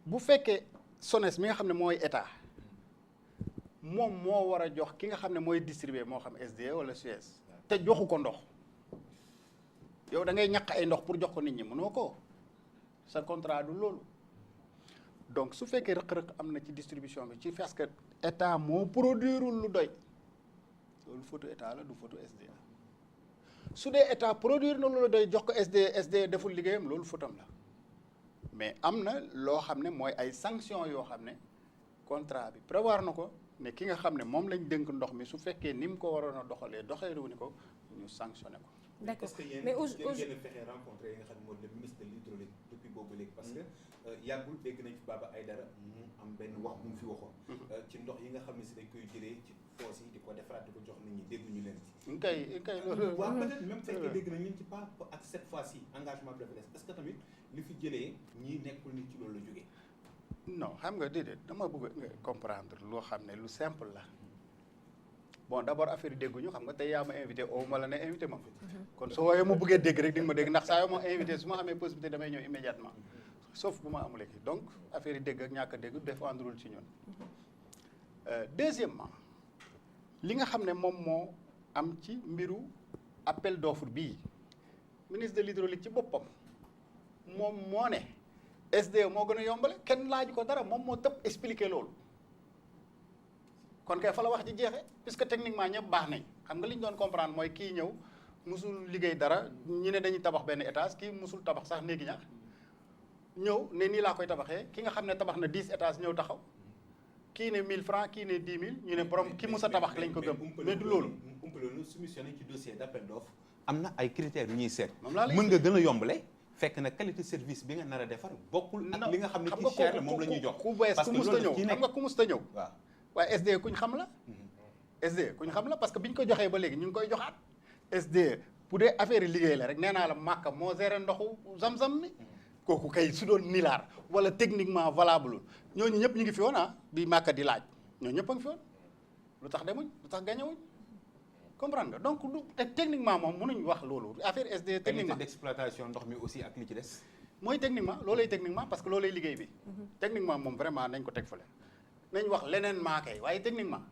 bu fekkee SONES mi nga xam ne mooy état moom moo war a jox ki nga xam ne mooy distribuer moo xam SDE wala Suez te joxu ko ndox yow da ngay ñaq ay ndox pour jox ko nit ñi mënoo ko sa contrat du loolu donc su fekkee rëq-rëq am na ci distribution bi ci parce que état moo produirul lu doy loolu photo état la du photo SDE su dee état produire na lu doy jox ko SDE deful liggéeyam loolu photom la mais am na loo xam ne mooy ay sanctions yoo xam ne contrat bi prévoir na ko ne ki nga xam ne moom lañ dénk ndox mi su fekkee ni mu ko waroon a doxalee wu ni ko ñu sanctionné ko. D'accord mais aujourd'hui ngeen fexe rencontré yi nga xam ne mooy le ministre de l'hydraulique depuis boobu léegi parce que yàggul dégg nañ fi Baba Aïdara mu am benn wax bu mu fi waxoon ci ndox yi nga xam ne si dañ koy jëlee ci foos yi di ko defaraat di ko jox nit ñi dégguñu leen ci kay loolu waaw peut-être même fekkee dégg nañ leen ci pas ak cette fois-ci engagement bi dafa des parce que tamit li fi jëlee ñii nekkul nit ci loolu la jógee non xam nga déedéet dama bëgg nga comprendre loo xam ne lu simple la bon d'abord affaire yi dégguñu xam nga tey yaa ma invité oo ma la ne invité ma kon soo woowee ma bëggee dégg rek di nga ma dégg ndax saa yoo ma invité su ma amee possibilité damay ñëw immédiatement sauf bu ma amulee kii donc affaire yi dégg ak ñàkk a dégg défendrul ci ñun deuxièmement li nga xam ne moom moo am ci mbiru appel d'offre bii ministre de l'hydraulique ci boppam moom moo ne SDE moo gën a yombale kenn laaj ko dara moom moo tëb expliquer loolu kon kay fa la wax ji jeexee puisque techniquement ñëpp baax nañ xam nga li ñu doon comprendre mooy kii ñëw musul liggéey dara ñu ne dañuy tabax benn étage kii musul tabax sax néegi ñax ñëw ne nii laa koy tabaxee ki nga xam ne tabax na 10 étages ñëw taxaw kii ne 1000 francs kii ne 10 000 ñu ne borom ki mus a tabax lañ ko gëm mais du loolu. umpale soumissionné ci dossier d'appel d'offre am na ay critères yu ñuy seet. moom laa lay mën nga gën a yombale fekk na qualité service bi nga nar a defar bokkul ak li nga xam ne ci cher la moom la ñuy jox. ku bees ku mus ta ñëw xam nga ku mus ta ñëw. waaw waaye SDE kuñ xam la. SDE kuñ xam la parce que biñ ko joxee ba léegi ñu ngi koy joxaat. SDE bu dee affaire yi liggéey la rek nee naa la Màkka moo géré ndoxu zam-zam mi. kooku kay su doon nilaar wala techniquement valable ñooñu ñëpp ñu ngi fi woon bi Màkka di laaj ñooñu ñëpp a ngi fi woon lu tax demuñ lu tax gañewuñ comprendre nga donc lu techniquement moom mënuñ wax loolu affaire SDE techniquement qualité d'exploitation ndox mi aussi ak li ci des. mooy techniquement loolay techniquement parce que loolay liggéey bi. techniquement moom vraiment nañ ko teg fële nañ wax leneen maakay waaye techniquement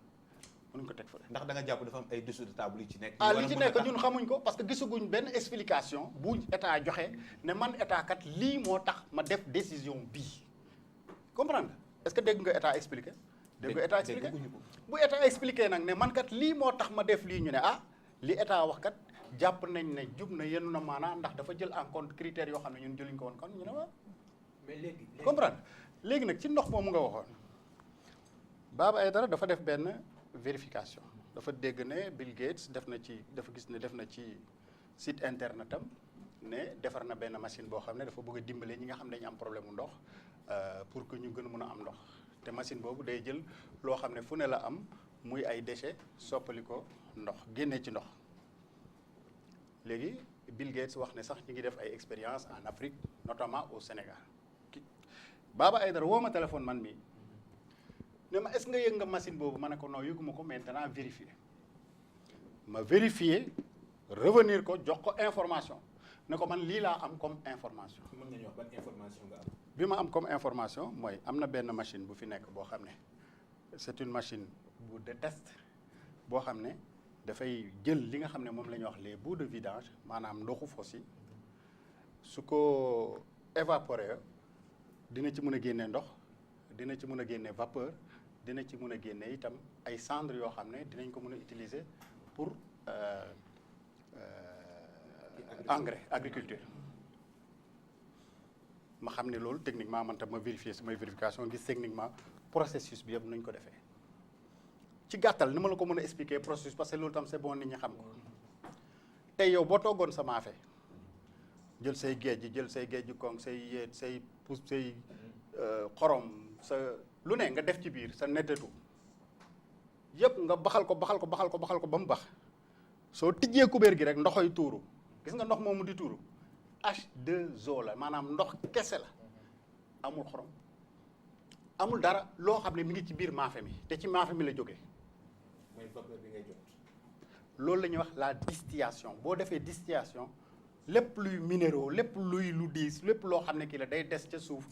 mënuñ ko teg fële. ndax da nga jàpp dafa am ay dessous de table yu ci nekk. li ci nekk ñun xamuñ ko parce que gisaguñ benn explication bu état joxe ne man état kat lii moo tax ma def décision bii comprendre nga est-ce que dégg nga état expliqué. dégg nga état expliqué bu état expliqué nag ne man kat lii moo tax ma def lii ñu ne li état wax kat jàpp nañ ne jub na yenn na maanaam ndax dafa jël en compte critères yoo xam ne ñun jëluñ ko woon kon ñu ne waaw. mais léegi comprendre léegi nag ci ndox moomu nga waxoon Baba Aïdara dafa def benn vérification dafa dégg ne Bill Gates dafa gis ne def na ci site internet am ne defar na benn machine boo xam ne dafa bëgg a dimbale ñi nga xam ne dañu am problème mu ndox pour que ñu gën a mën a am ndox te machine boobu day jël loo xam ne fu ne la am muy ay déchets soppali ko ndox génne ci ndox léegi Bill Gates wax ne sax ñu ngi def ay expériences en Afrique notamment au Sénégal Baba Aïdara woo ma téléphone man mii ne ma est-ce que nga yëg nga machine boobu ma ne ko non yëguma ko maintenant vérifier ma vérifier revenir ko jox ko information ne ko man lii laa am comme information. mën nga ñu wax ban information nga am. bi ma am comme information mooy am na benn machine bu fi nekk boo xam ne c'est une machine bu de test boo xam ne dafay jël li nga xam ne moom la ñuy wax les boues de vidange maanaam ndoxu fosse yi su ko évaporer dina ci mën a génne ndox dina ci mën a génne vapeur dina ci mën a génne itam ay cendres yoo xam ne dinañ ko mën a utiliser pour engrais agriculture ma xam ne loolu techniquement man tam ma vérifier samay vérification gis techniquement processus bi yëpp nañ ko defee ci gàttal ni ma la ko mën a expliquer processus parce que loolu tam c'est bon nit ñi xam ko tey yow boo toogoon sa maafe jël say géej ji jël say géej ji koŋ say yéet say pousse say xorom sa lu ne nga def ci biir sa nettetu yëpp nga baxal ko ba mu bax soo tijjee kubéer gi rek ndoxoy tuuru gis nga ndox moomu di tuuru H2O la maanaam ndox kese la amul xorom amul dara loo xam ne mi ngi ci biir maafe mi te ci maafe mi la jógee. mooy vapeur bi ngay jot. loolu la ñuy wax la distillation boo defee distillation lépp luy minéraux lépp luy lu diis lépp loo xam ne kii la day des ca suuf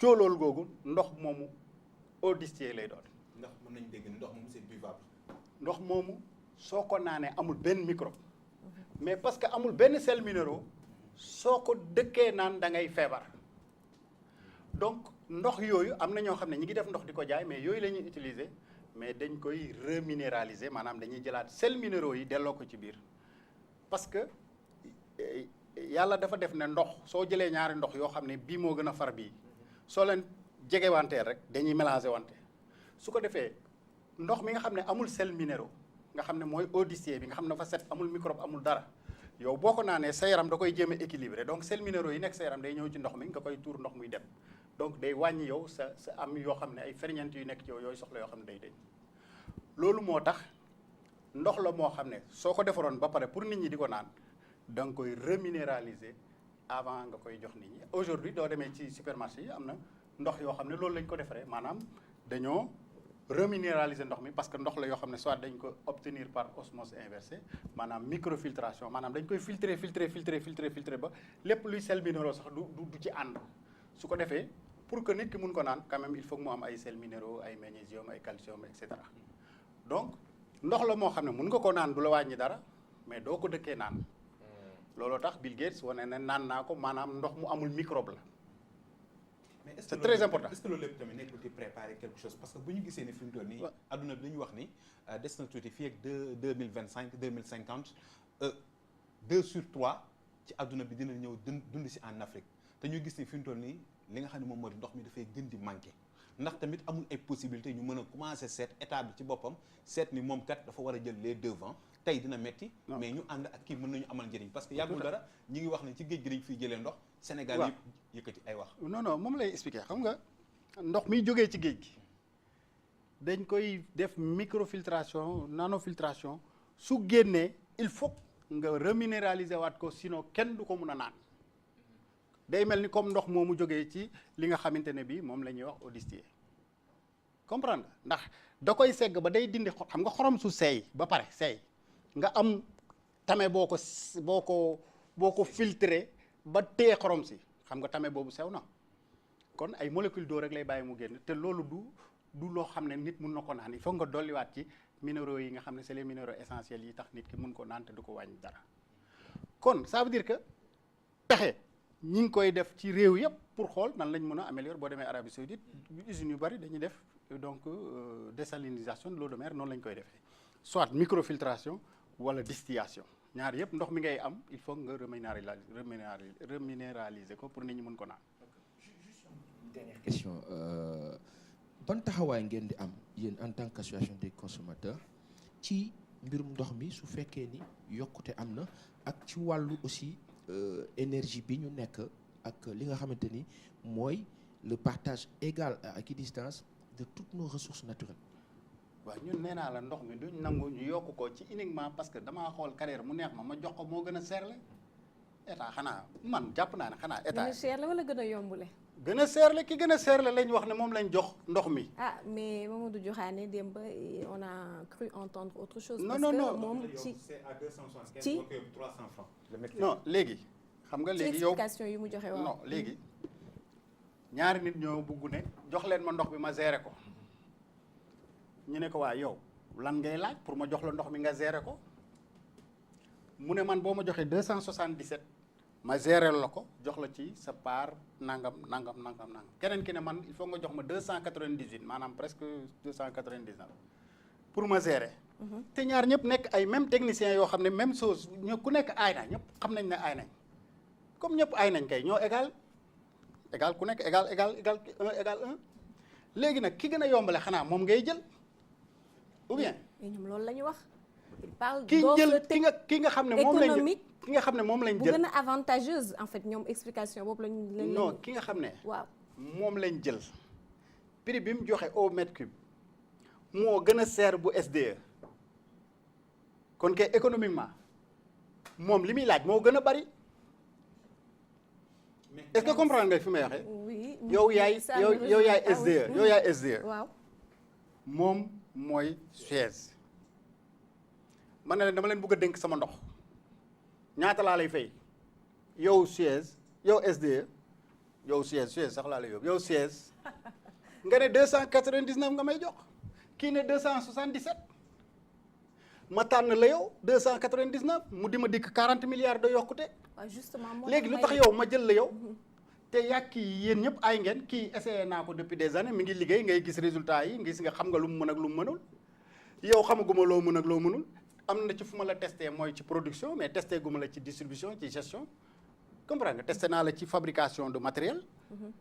coolool googu ndox moomu eau distillée lay doon. ndax mën nañu dégg ndox moomu c'est buvable. ndox moomu soo ko naanee amul benn microbe mais parce que amul benn sel minéraux soo ko dëkkee naan da ngay feebar donc ndox yooyu am na ñoo xam ne ñi ngi def ndox di ko jaay mais yooyu la ñuy utiliser mais dañ koy reminéraliser maanaam dañuy jëlaat sel minéraux yi delloo ko ci biir parce que yàlla dafa def ne ndox soo jëlee ñaari ndox yoo xam ne bii moo gën a far bii soo leen jegewantee rek dañuy mélanger wante su ko defee ndox mi nga xam ne amul sel minéraux nga xam ne mooy eau distillée bi nga xam ne dafa set amul microbe amul dara yow boo ko naanee sa yaram da koy jéem a équilibré donc sel minéraux yi nekk sa yaram day ñëw ci ndox mi nga koy tuur ndox muy dem donc day wàññi yow sa am yoo xam ne ay ferñeent yu nekk ci yow yooyu soxla yoo xam ne day deñ loolu moo tax ndox la moo xam ne soo ko defaroon ba pare pour nit ñi di ko naan da nga koy reminéraliser avant nga koy jox nit ñi aujourd'hui doo demee ci supermarché yi am na ndox yoo xam ne loolu lañ ko defaree maanaam dañoo reminéraliser ndox mi parce que ndox la yoo xam ne soit dañ ko obtenir par osmose inversée maanaam microfiltration maanaam dañ koy filtrer ba lépp luy sel minéraux sax du ci ànd su ko defee pour que nit ki mun ko naan quand même il faut que mu am ay sels minéraux ay magnésium ay calcium et cetera donc ndox la moo xam ne mun nga ko naan du la wàññi dara mais doo ko dëkkee naan looloo tax Bill Gates wane ne naan naa ko maanaam ndox mu amul microbe la. mais c'est très important. est-ce que loolu lépp tamit nekkul di préparer quelque chose parce que bu ñu gisee ni fi mu toll nii. adduna bi dañuy wax ni des na tuuti fii ak 2025 2050 2 sur 3 ci adduna bi dina ñëw dund si en Afrique te ñu gis ni fi mu toll nii li nga xam ne moom moo di ndox mi dafay gën di manqué ndax tamit amul ay possibilités ñu mën a commencer seet état bi ci boppam seet ni moom kat dafa war a jël les devants tey dina metti mais ñu ànd ak kii mën nañu amal njëriñ parce que yàggul dara ñi ngi wax ne ci géej gi dañ fiy jëlee ndox Sénégal yëpp yëkkati ay wax. non moom lay expliquer xam nga ndox miy jógee ci géej gi dañ koy def microfiltration nanofiltration su génnee il faut nga reminéraliser waat ko sinon kenn du ko mun a naan day mel ni comme ndox moomu jógee ci li nga xamante ne bii moom la ñuy wax eau distillée comprendre ndax da koy segg ba day dindi xam nga xorom su seey ba pare seey nga am tame boo ko filtré ba tee xorom si xam nga tame boobu sew na kon ay molécule d'eau rek lay bàyyi mu génn te loolu du loo xam ne nit mun na ko naan il faut nga dolliwaat ci minéraux yi nga xam ne c'est les minéraux essentiels yi tax nit ki mun ko naan te du ko wàññi dara kon ça veut dire que pexe ñi ngi koy def ci réew yëpp pour xool nan lañ mën a améliorer boo demee Arabie Saoudite usines yu bari dañuy def donc désalinisation de l'eau de mer noonu lañ koy defee soit microfiltration wala distillation ñaar yëpp ndox mi ngay am il faut nga reminéraliser ko pour nit ñi mën ko naan. Dernière question ban taxawaay ngeen di am yéen en tant qu'association des consommateurs ci mbirum ndox mi su fekkee ni yokkute am na ak ci wàllu aussi énergie bi ñu nekk ak li nga xamante ni mooy le partage égal à équidistance de toutes nos ressources naturelles. waaw ñun nee naa la ndox mi duñ nangu ñu yokk ko ci uniquement parce que damaa xool carrière mu neex ma jox ko moo gën a seerle état xanaa man jàpp naa ne xanaa état. gën a seerle wala gën a yombule. gën a seerle ki gën a seerle lañ wax ne moom lañ jox ndox mi. ah mais Mamadou Diokhane démb on a cru entendre autre chose. non parce non que moom c'est à 275 ci 300 francs. non léegi. xam nga léegi yow explication yi mu joxe waaw. non léegi ñaari nit ñoo bugg ne jox leen ma ndox bi ma gérer ko ñu ne ko waa yow lan ngay laaj pour ma jox la ndox mi nga gérer ko mu ne man boo ma joxee 277 ma gérer la ko jox la ci sa part nangam keneen ki ne man il faut nga jox ma 298 maanaam presque 299 pour ma gérer. te ñaar ñëpp nekk ay même techniciens yoo xam ne même chose ñu ku nekk aay na ñëpp xam nañ ne aay nañ comme ñëpp aay nañ kay ñoo égal ku nekk égal 1 léegi nag ki gën a yombale xanaa moom ngay jël ou bien. mais ñoom loolu la ñu wax. il parle ki jël ki nga xam ne moom lañ économique ki nga xam ne moom lañ jël bu gën a avantageuse en fait ñoom explication boobu lañ non ki nga xam ne. waaw moom lañ jël prix bi mu joxe au mètre cube moo gën a seer bu SDE kon kay économiquement moom li muy laaj moo gën a bari. est-ce que comprendre nga fi may waxee. oui yow yaay SDE yow yaay SDE. waaw moom mooy Suez. man na leen dama leen bëgg a dénk sama ndox ñaata laa lay fay yow Suez yow SDE yow Suez sax laa lay yóbbu yow Suez nga ne 299 nga may jox kii ne 277 ma tànn la yow 299 mu di ma dikk 40 milliards de yokkute. waaw justement léegi lu tax yow ma jël la yow te yàgg kii yéen ñëpp ay ngeen kii essayé naa ko depuis des années mi ngi liggéey ngay gis résultat yi gis nga xam nga lu mu mën ak lu mu mënul yow xamaguma loo mën ak loo mënul am na ci fu ma la testé mooy ci production mais testé guma la ci distribution ci gestion comprendre nga testé naa la ci fabrication de matériel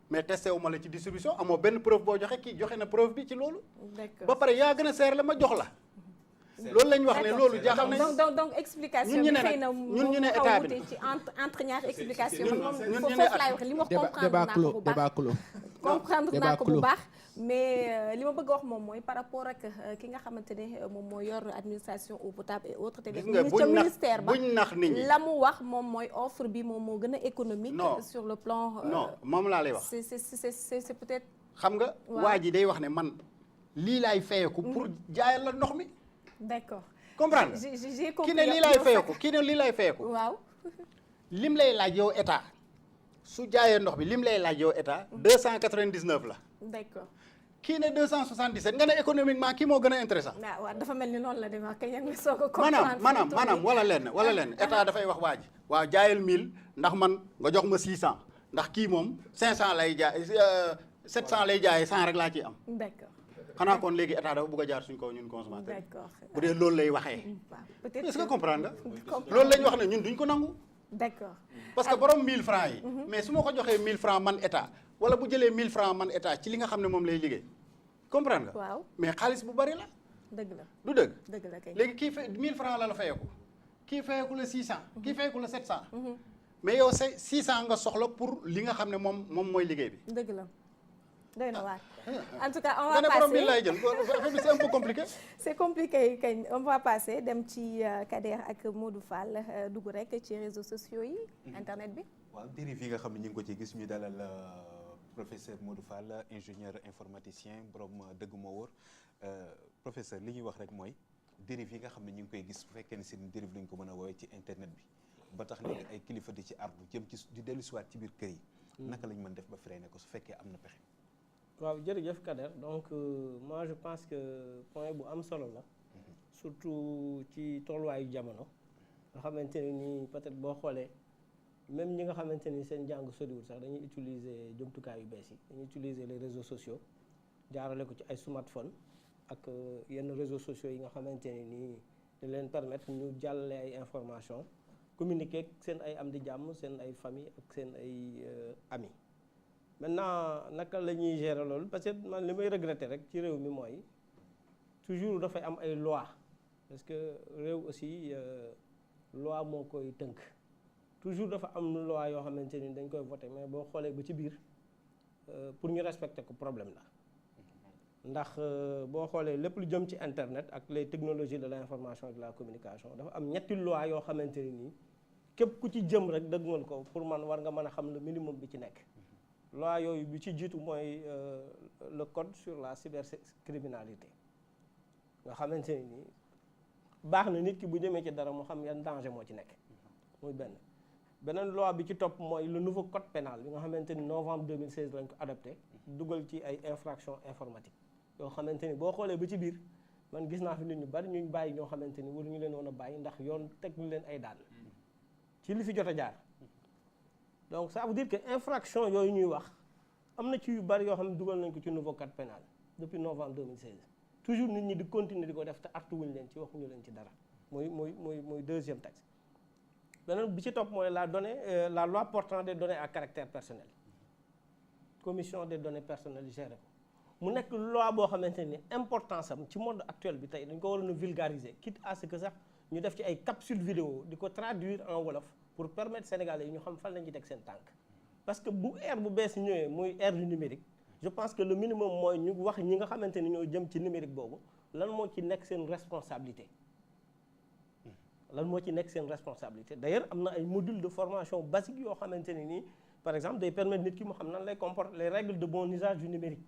mais testé wu ma la ci distribution amoo benn preuve boo joxe kii joxe na preuve bi ci loolu ba pare yaa gën a seer la ma jox la loolu lañ wax ne loolu jaaxal nañ donc explication bi xëy na ñun ñu ne état bi ci entre ñaari explication ñun foofu laay wax li ma wax comprendre naa ko bu baax mais li ma bëgg a wax moom mooy par rapport ak ki nga xamante ne moom moo yor administration eau potable et autres te ministère ba buñ nax nit ñi la mu wax moom mooy offre bi moom moo gën a économique sur le plan non moom laa lay wax c'est peut-être xam nga waa ji day wax ne man lii laay fayeeku pour jaayal la ndox mi d'accord comprendre j'ai compris kii ne lii laay fayeeku kii ne lii laay fayeeku waaw lim lay laaj yow état su jaayee ndox bi lim lay laaj yow état 299 la. d'accord. kii ne 277 nga ne économiquement kii moo gën a intéressant. waaw dafa mel ni noonu la demee kañ yaa ngi soog a comprendre. maanaam wala lenn état dafay wax waa ji waaw jaayal 1000 ndax man nga jox ma 600 ndax kii moom 500 lay jaay 700 lay jaayee 100 rek laa ciy am. d'accord. xanaa kon léegi état dafa bëgg a jaar suñ kaw ñun consommateur. d'accord. bu dee loolu lay waxee. peut-être est-ce que comprendre nga. loolu lañ wax ne ñun duñ ko nangu. d'accord. parce que borom 1000 francs yi. mais su ma ko joxee 1000 francs man état wala bu jëlee 1000 francs man état ci li nga xam ne moom lay liggéey comprendre nga. waaw mais xaalis bu bari la. dëgg la du dëgg. dëgg la kay. léegi kii 1000 francs la fayeeku kii fayeeku la 600. kii fayeeku la 700. mais yow c'est 600 nga soxla pour li nga xam ne moom mooy liggéey bi. dëgg la doy na waar. en tout cas on nga va ne borom bi passer lay jël affaire bi c'est un peu compliqué. c'est compliqué kañ on va passer dem ci Kader ak Modou Fall dugg rek ci réseaux sociaux yi. internet bi. waaw dérive yi nga xam ne ñu ngi ko ci gis ñu dalal professeur Modou Fall ingénieur informaticien borom dëgg moo wóor professeur li ñuy wax rek mooy dérive yi nga xam ne ñu ngi koy gis bu fekkee ne seen dérive lañ ko mën a woowee ci internet bi ba tax léegi ay kilifa di ci ardu jëm ci di dellu siwaat ci biir kër yi. naka lañ mën def ba freiné ko su fekkee am na pexe. waaw jërëjëf Kader donc moi je pense que point bu am solo la surtout ci tolluwaayu jamono nga xamante ne nii peut-être boo xoolee même ñi nga xamante ni seen jàng soriwul sax dañuy utiliser jumtukaay yu bees yi dañuy utiliser les réseaux sociaux jaarale ko ci ay smartphone ak yenn réseaux sociaux yi nga xamante ne nii da leen permettre ñu jàllale ay information communiquer ak seen ay am di jàmm seen ay famille ak seen ay amis. maintenant naka la ñuy gérer loolu parce que man li may regretter rek ci réew mi mooy toujours dafay am ay loi parce que réew aussi loi moo koy tënk toujours dafa am loi yoo xamante ni dañ koy voter mais boo xoolee ba ci biir pour ñu respecter ko problème la ndax boo xoolee lépp lu jëm ci internet ak les technologies de l'information et de la communication dafa am ñetti loi yoo xamante ni nii képp ku ci jëm rek dëgmal ko pour man war nga mën a xam le minimum bi ci nekk. loi yooyu bi ci jiitu mooy le code sur la cybercriminalité nga xamante ne nii baax na nit ki bu jëmee ci dara mu xam yan danger moo ci nekk muy beneen loi bi ci topp mooy le nouveau code pénal bi nga xamante ni novembre 2016 lañ ko adopté dugal ci ay infractions informatiques yoo xamante ni boo xoolee ba ci biir man gis naa fi nit ñu bari ñu bàyyi ñoo xamante ni waruñu leen woon a bàyyi ndax yoon teg ñu leen ay daan ci li fi jot a jaar. donc ça veut dire que infraction yooyu ñuy wax am na ci yu bari yoo xam ne dugal nañ ko ci nouveau code pénal depuis novembre 2016 toujours nit ñi di continuer di ko def te artuwuñ leen ci waxuñu leen ci dara muy deuxième texte. beneen bi ci topp mooy la loi portant des données à caractère personnel commission des données personnelles géré ko mu nekk loi boo xamante ni importance am ci monde actuel bi tey dañ ko waroon a vulgariser quitte à ce que sax ñu def ci ay capsule vidéo di ko traduire en wolof pour permettre Sénégalais yi ñu xam fan la ñuy teg seen tànk parce que bu ère bu bees ñëwee muy ère du numérique je pense que le minimum mooy ñu wax ñi nga xamante ni ñoo jëm ci numérique boobu lan moo ci nekk seen responsabilité d'ailleurs am na ay modules de formation basique yoo xamante ne nii par exemple day permettre nit ki mu xam nan lay comporter les règles de bon usage du numérique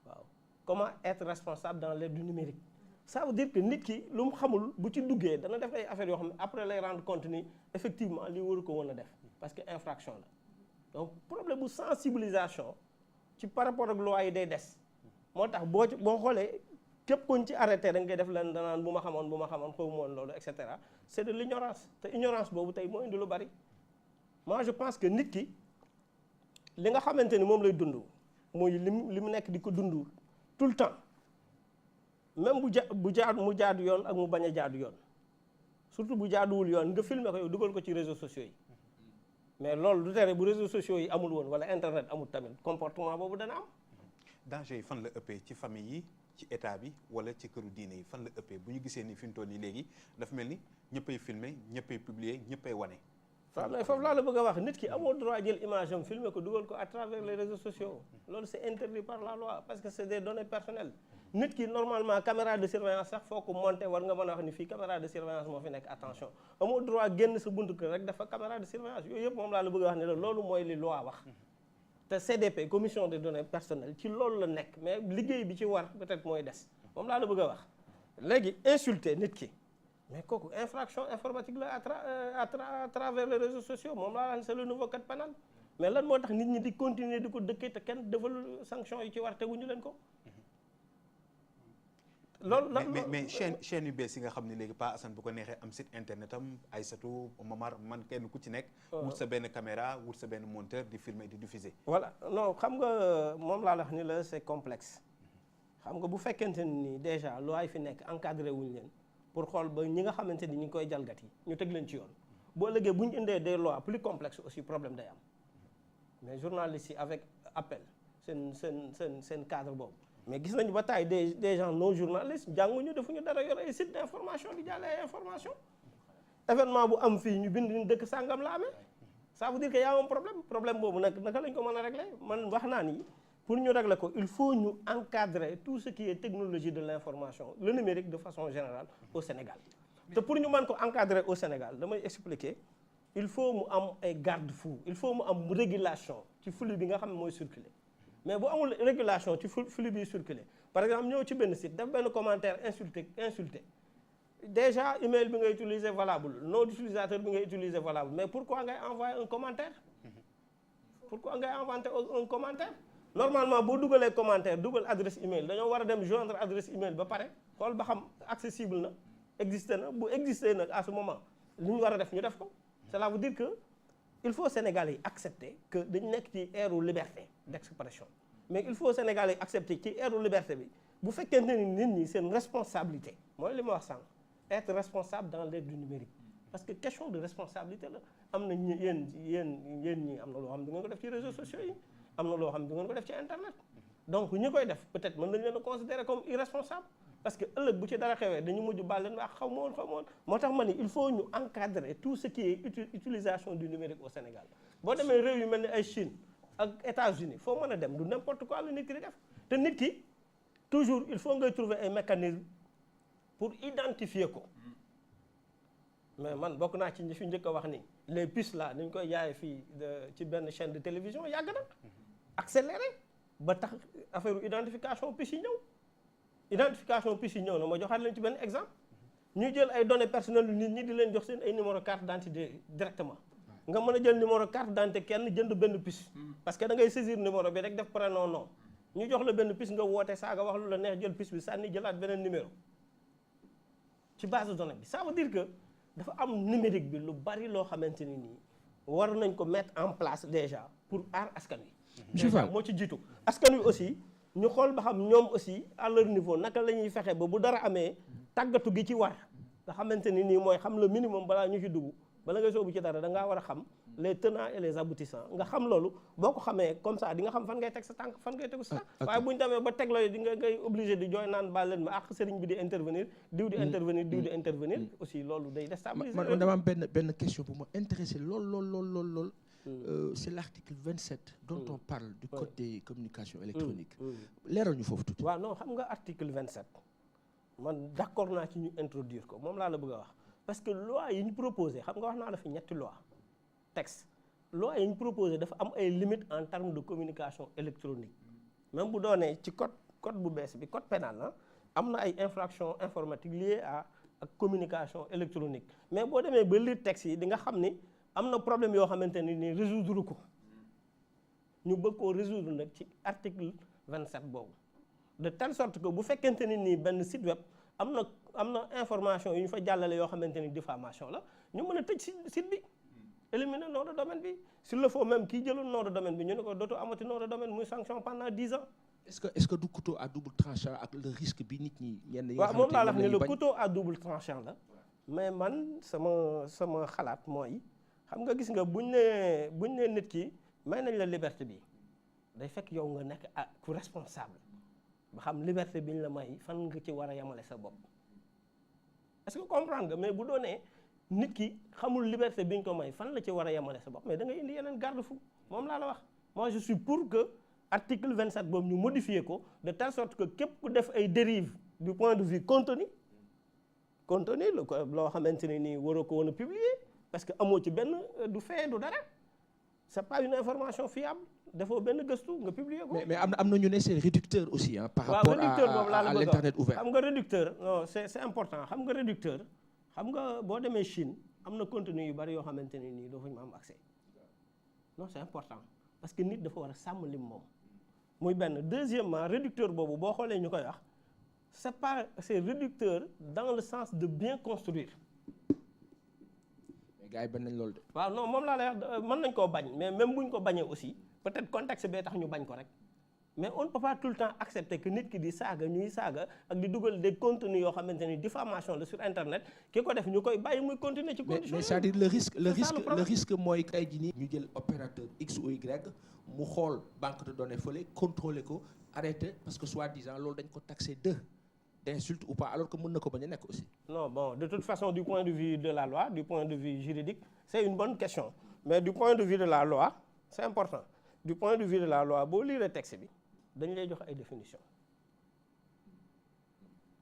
waaw comment être responsable dans l'ère du numérique ça veut dire que nit ki lu mu xamul bu ci duggee dana def ay affaires yoo xam ne après lay rendre compte ni effectivement li waru ko woon a def parce que infraction la donc problème bu sensibilisation ci par rapport ak loi yi day des moo tax boo xoolee képp kuñ ci arrêté da ngay def leen danaan bu ma xamoon xaw ma woon loolu et cetera c'est de l'ignorance te ignorance boobu tey moo indi lu bari moi je pense que nit ki li nga xamante ni moom lay dund muy li mu nekk di ko dund tout le temps même mu jaadu yoon ak mu bañ a jaadu yoon surtout bu jaaduwul yoon nga filmer ko yow dugal ko ci réseaux sociaux yi mais loolu du tere bu réseaux sociaux yi amul woon wala internet amul tamit comportement boobu dana am. danger yi fan la ëppee ci famille yi ci état bi wala ci këru diine yi fan la ëppee bu ñu gisee ni fi mu toll nii léegi dafa mel ni ñëppay filmer ñëppay publier ñëppay wane. waaw mais foofu laa la bëgg a wax nit ki amoo droit jël image am filmer ko dugal ko à travers les réseaux sociaux loolu c'est interdit par la loi parce que c'est des données personnelles nit ki normalement caméra de surveillance sax foo ko monté war nga mën a wax ni fii caméra de surveillance moo fi nekk attention amoo droit génn sa buntu kër rek dafa caméra de surveillance yooyu yëpp moom laa la bëgg a wax ne la loolu mooy li loi wax te CDP commission des données personnelles ci loolu la nekk mais liggéey bi ci war peut-être mooy des moom laa la bëgg a wax léegi insulter nit ki mais kooku infraction informatique la à travers les réseaux sociaux moom laa la c'est le nouveau code pénal mais lan moo tax nit ñi di continuer di ko dëkkee te kenn defal sanction yi ci war teguñu leen ko. loolu mais chaîne yu bees yi nga xam ne léegi Pa Assane bu ko neexee am site internet am Aïssatou Momar man kenn ku ci nekk. wut sa benn caméra wut sa benn monteur di filmer di diffuser. voilà non xam nga moom laa la wax ni la c'est complexe xam nga bu fekkente ni déjà loi yi fi nekk encadré wuñ leen pour xool ba ñi nga xamante ni ñu ngi koy jalgati ñu teg leen ci yoon boo ëllëgee bu ñu indee des lois plus complexes aussi problème day am mais journalistes yi avec appel seen cadre boobu. mais gis nañu ba taay des gens non journalistes jànguñu defuñu dara yor ay site d'information di jàlle ay information événement bu am fii ñu bind ñu dëkk sàngam la amee ça veut dire que y a un problème boobu nag naka lañ ko mën a régler man wax naa ni pour ñu régler ko il faut ñu encadrer tout ce qui est technologie de l'information le numérique de façon générale au Sénégal te pour ñu mën ko encadrer au Sénégal damay expliquer il faut mu am ay garde-fou il faut mu am régulation ci flux bi nga xam ne mooy circuler mais bu amul régulation ci flux bi circulé par exemple ñëw ci benn site def benn commentaire insulté déjà email bi ngay utiliser valable nom d'utilisateur bi ngay utiliser valable mais pourquoi ngay envoyer un commentaire pourquoi ngay inventer un commentaire normalement boo dugalee commentaire dugal adresse email dañoo war a dem joindre adresse email ba pare xool ba xam accessible na existé na bu existé nag à ce moment li ñu war a def ñu def ko cela veut dire que il faut Sénégalais yi accepter que dañu nekk ci ère liberté d'expression mais il faut Sénégalais yi accepter ci ère liberté bi bu fekkente ni nit ñi seen responsabilité mooy li ma wax sànq être responsable dans l'ère du numérique parce que question de responsabilité la am na yéen ñi am na loo xam ne du ngeen ko def ci réseaux sociaux yi am na loo xam ne du ngeen ko def ci internet donc ñi koy def peut-être mën nañ leen a considérer comme irresponsable parce que ëllëg bu ci dara xewee dañu mujj baal leen wax xaw ma woon moo tax ma ni il faut ñu encadrer tout ce qui est utilisation du numérique au Sénégal boo demee réew yu mel ni ay Chine ak États-Unis foo mën a dem du n'importe quoi lu nit ki di def te nit ki toujours il faut ngay trouver ay mécanismes pour identifier ko mais man bokk naa ci ñi fi njëkk a wax ni les puces là ni ñu koy jaayee fii ci benn chaîne de télévision yàgg na accéléré ba tax affaire identification puces yi ñëw identification puces yi ñëw na ma joxaat leen ci benn exemple ñu jël ay données personnelles yu nit ñi di leen jox seen ay numéro carte d'identité directement nga mën a jël numéro carte d'identité kenn jënd benn puce parce que da ngay saisir numéro bi rek def prénom nom ñu jox la benn puce nga woote saaga wax lu la neex jël puce bi sànni jëlaat beneen numéro ci base de données bi ça veut dire que dafa am numérique bi lu bari loo xamante ni nii war nañ ko mettre en place déjà pour aar askan wi. monsieur Fall moo ci jiitu askan wi aussi ñu xool ba xam ñoom aussi à leur niveau naka la ñuy fexe ba bu dara amee tàggatu gi ci war nga xamante ni nii mooy xam le minimum balaa ñu ci dugg bala ngay soobu ci dara da ngaa war a xam les tenants et les aboutissants nga xam loolu boo ko xamee comme ça di nga xam fan ngay teg sa tànk fan ngay tegu sa tànk waaye bu ñu demee ba teg la di nga ngay obligé di jooy naan baal leen ma ak sëriñ bi di intervenir diw di intervenir diw di intervenir aussi loolu day déstabiliser. man dama am benn question bu ma intéressé lool. C'est l'article 27 dont on parle du code des communications électroniques. leeral ñu foofu tuuti. waaw non xam nga article 27 man d'accord naa ci ñu introduire ko moom laa la bëgg a wax parce que loi yi ñu proposé xam nga wax naa la fi ñetti loi texte loi yi ñu proposé dafa am ay limites en termes de communication électronique même bu doonee ci code bu bees bi code pénal la am na ay infractions informatiques liées à communication électronique mais boo demee ba lire texte yi di nga xam ni am na problème yoo xamante ni résoudre ko ñu bëgg koo résoudre nag ci article 27 boobu de telle sorte que bu fekkente ni nii benn site web am na information yu ñu fa jàllale yoo xamante ni diffamation la ñu mën a tëj site bi éliminer nom de domaine bi s'il le faut même kii jëloon nom de domaine bi ñu ne ko dootoo amati nom de domaine muy sanction pendant 10 ans. est-ce que du couteau à double tranchant ak le risque bi nit ñi ñenn yi. waaw moom laa wax ne le couteau à double tranchant la mais man sama xalaat mooy xam nga gis nga buñ nee nit ki may nañ la liberté bi day fekk yow nga nekk ku responsable ba xam liberté biñ la may fan nga ci war a yemale sa bopp est-ce que comprendre nga mais bu doonee nit ki xamul liberté biñ ko may fan la ci war a yemale sa bopp mais da ngay indi yeneen garde-fou moom laa la wax moi je suis pour que article 27 boobu ñu modifier ko de telle sorte que képp ku def ay dérives du point de vue contenu loo xamante ne nii waroo ko woon a publier parce que amoo ci benn du fait du dara c'est pas une information fiable dafoo benn gëstu nga publier ko. mais am na ñu ne c'est réducteur aussi par rapport à l'internet ouvert. xam nga réducteur non c'est important xam nga réducteur xam nga boo demee Chine am na contenu yu bari yoo xamante ne nii doo fa ñu am accès non c'est important parce que nit dafa war a sàmm lim moom muy benn. Deuxièmement réducteur boobu boo xoolee ñu koy wax c'est réducteur dans le sens de bien construire. mais gars yi bañ nañ loolu de. waaw non moom laa lay wax mën nañ koo bañ mais même buñ ko bañee aussi peut-être contexte bee tax ñu bañ ko rek mais on ne peut pas tout le temps accepter que nit ki di saaga ñuy saaga ak di dugal des contenus yoo xamante ni diffamation la sur internet ki ko def ñu koy bàyyi muy continuer ci condition. mais c'est-à-dire le risque mooy tey jii nii. ñu jël opérateur X ou Y mu xool banque de données fële contrôler ko arrêter parce que soi-disant loolu dañ ko taxé d'insulte ou pas alors que mën na ko bañ a nekk aussi. non bon de toute façon du point de vue de la loi du point de vue juridique c'est une bonne question mais du point de vue de la loi c'est important du point de vue de la loi boo lire texte bi dañu lay jox ay définition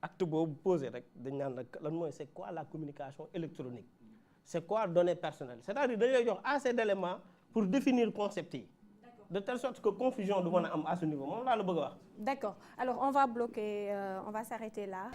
acte boobu posé rek dañ naan nag lan mooy c'est quoi la communication électronique c'est quoi données personnelles c'est-à-dire dañu lay jox assez d'éléments pour définir concept yi de telle sorte que confusion du mën a am à ce niveau moom laa la bëgg a wax. D'accord. Alors on va bloquer, on va s'arrêter là.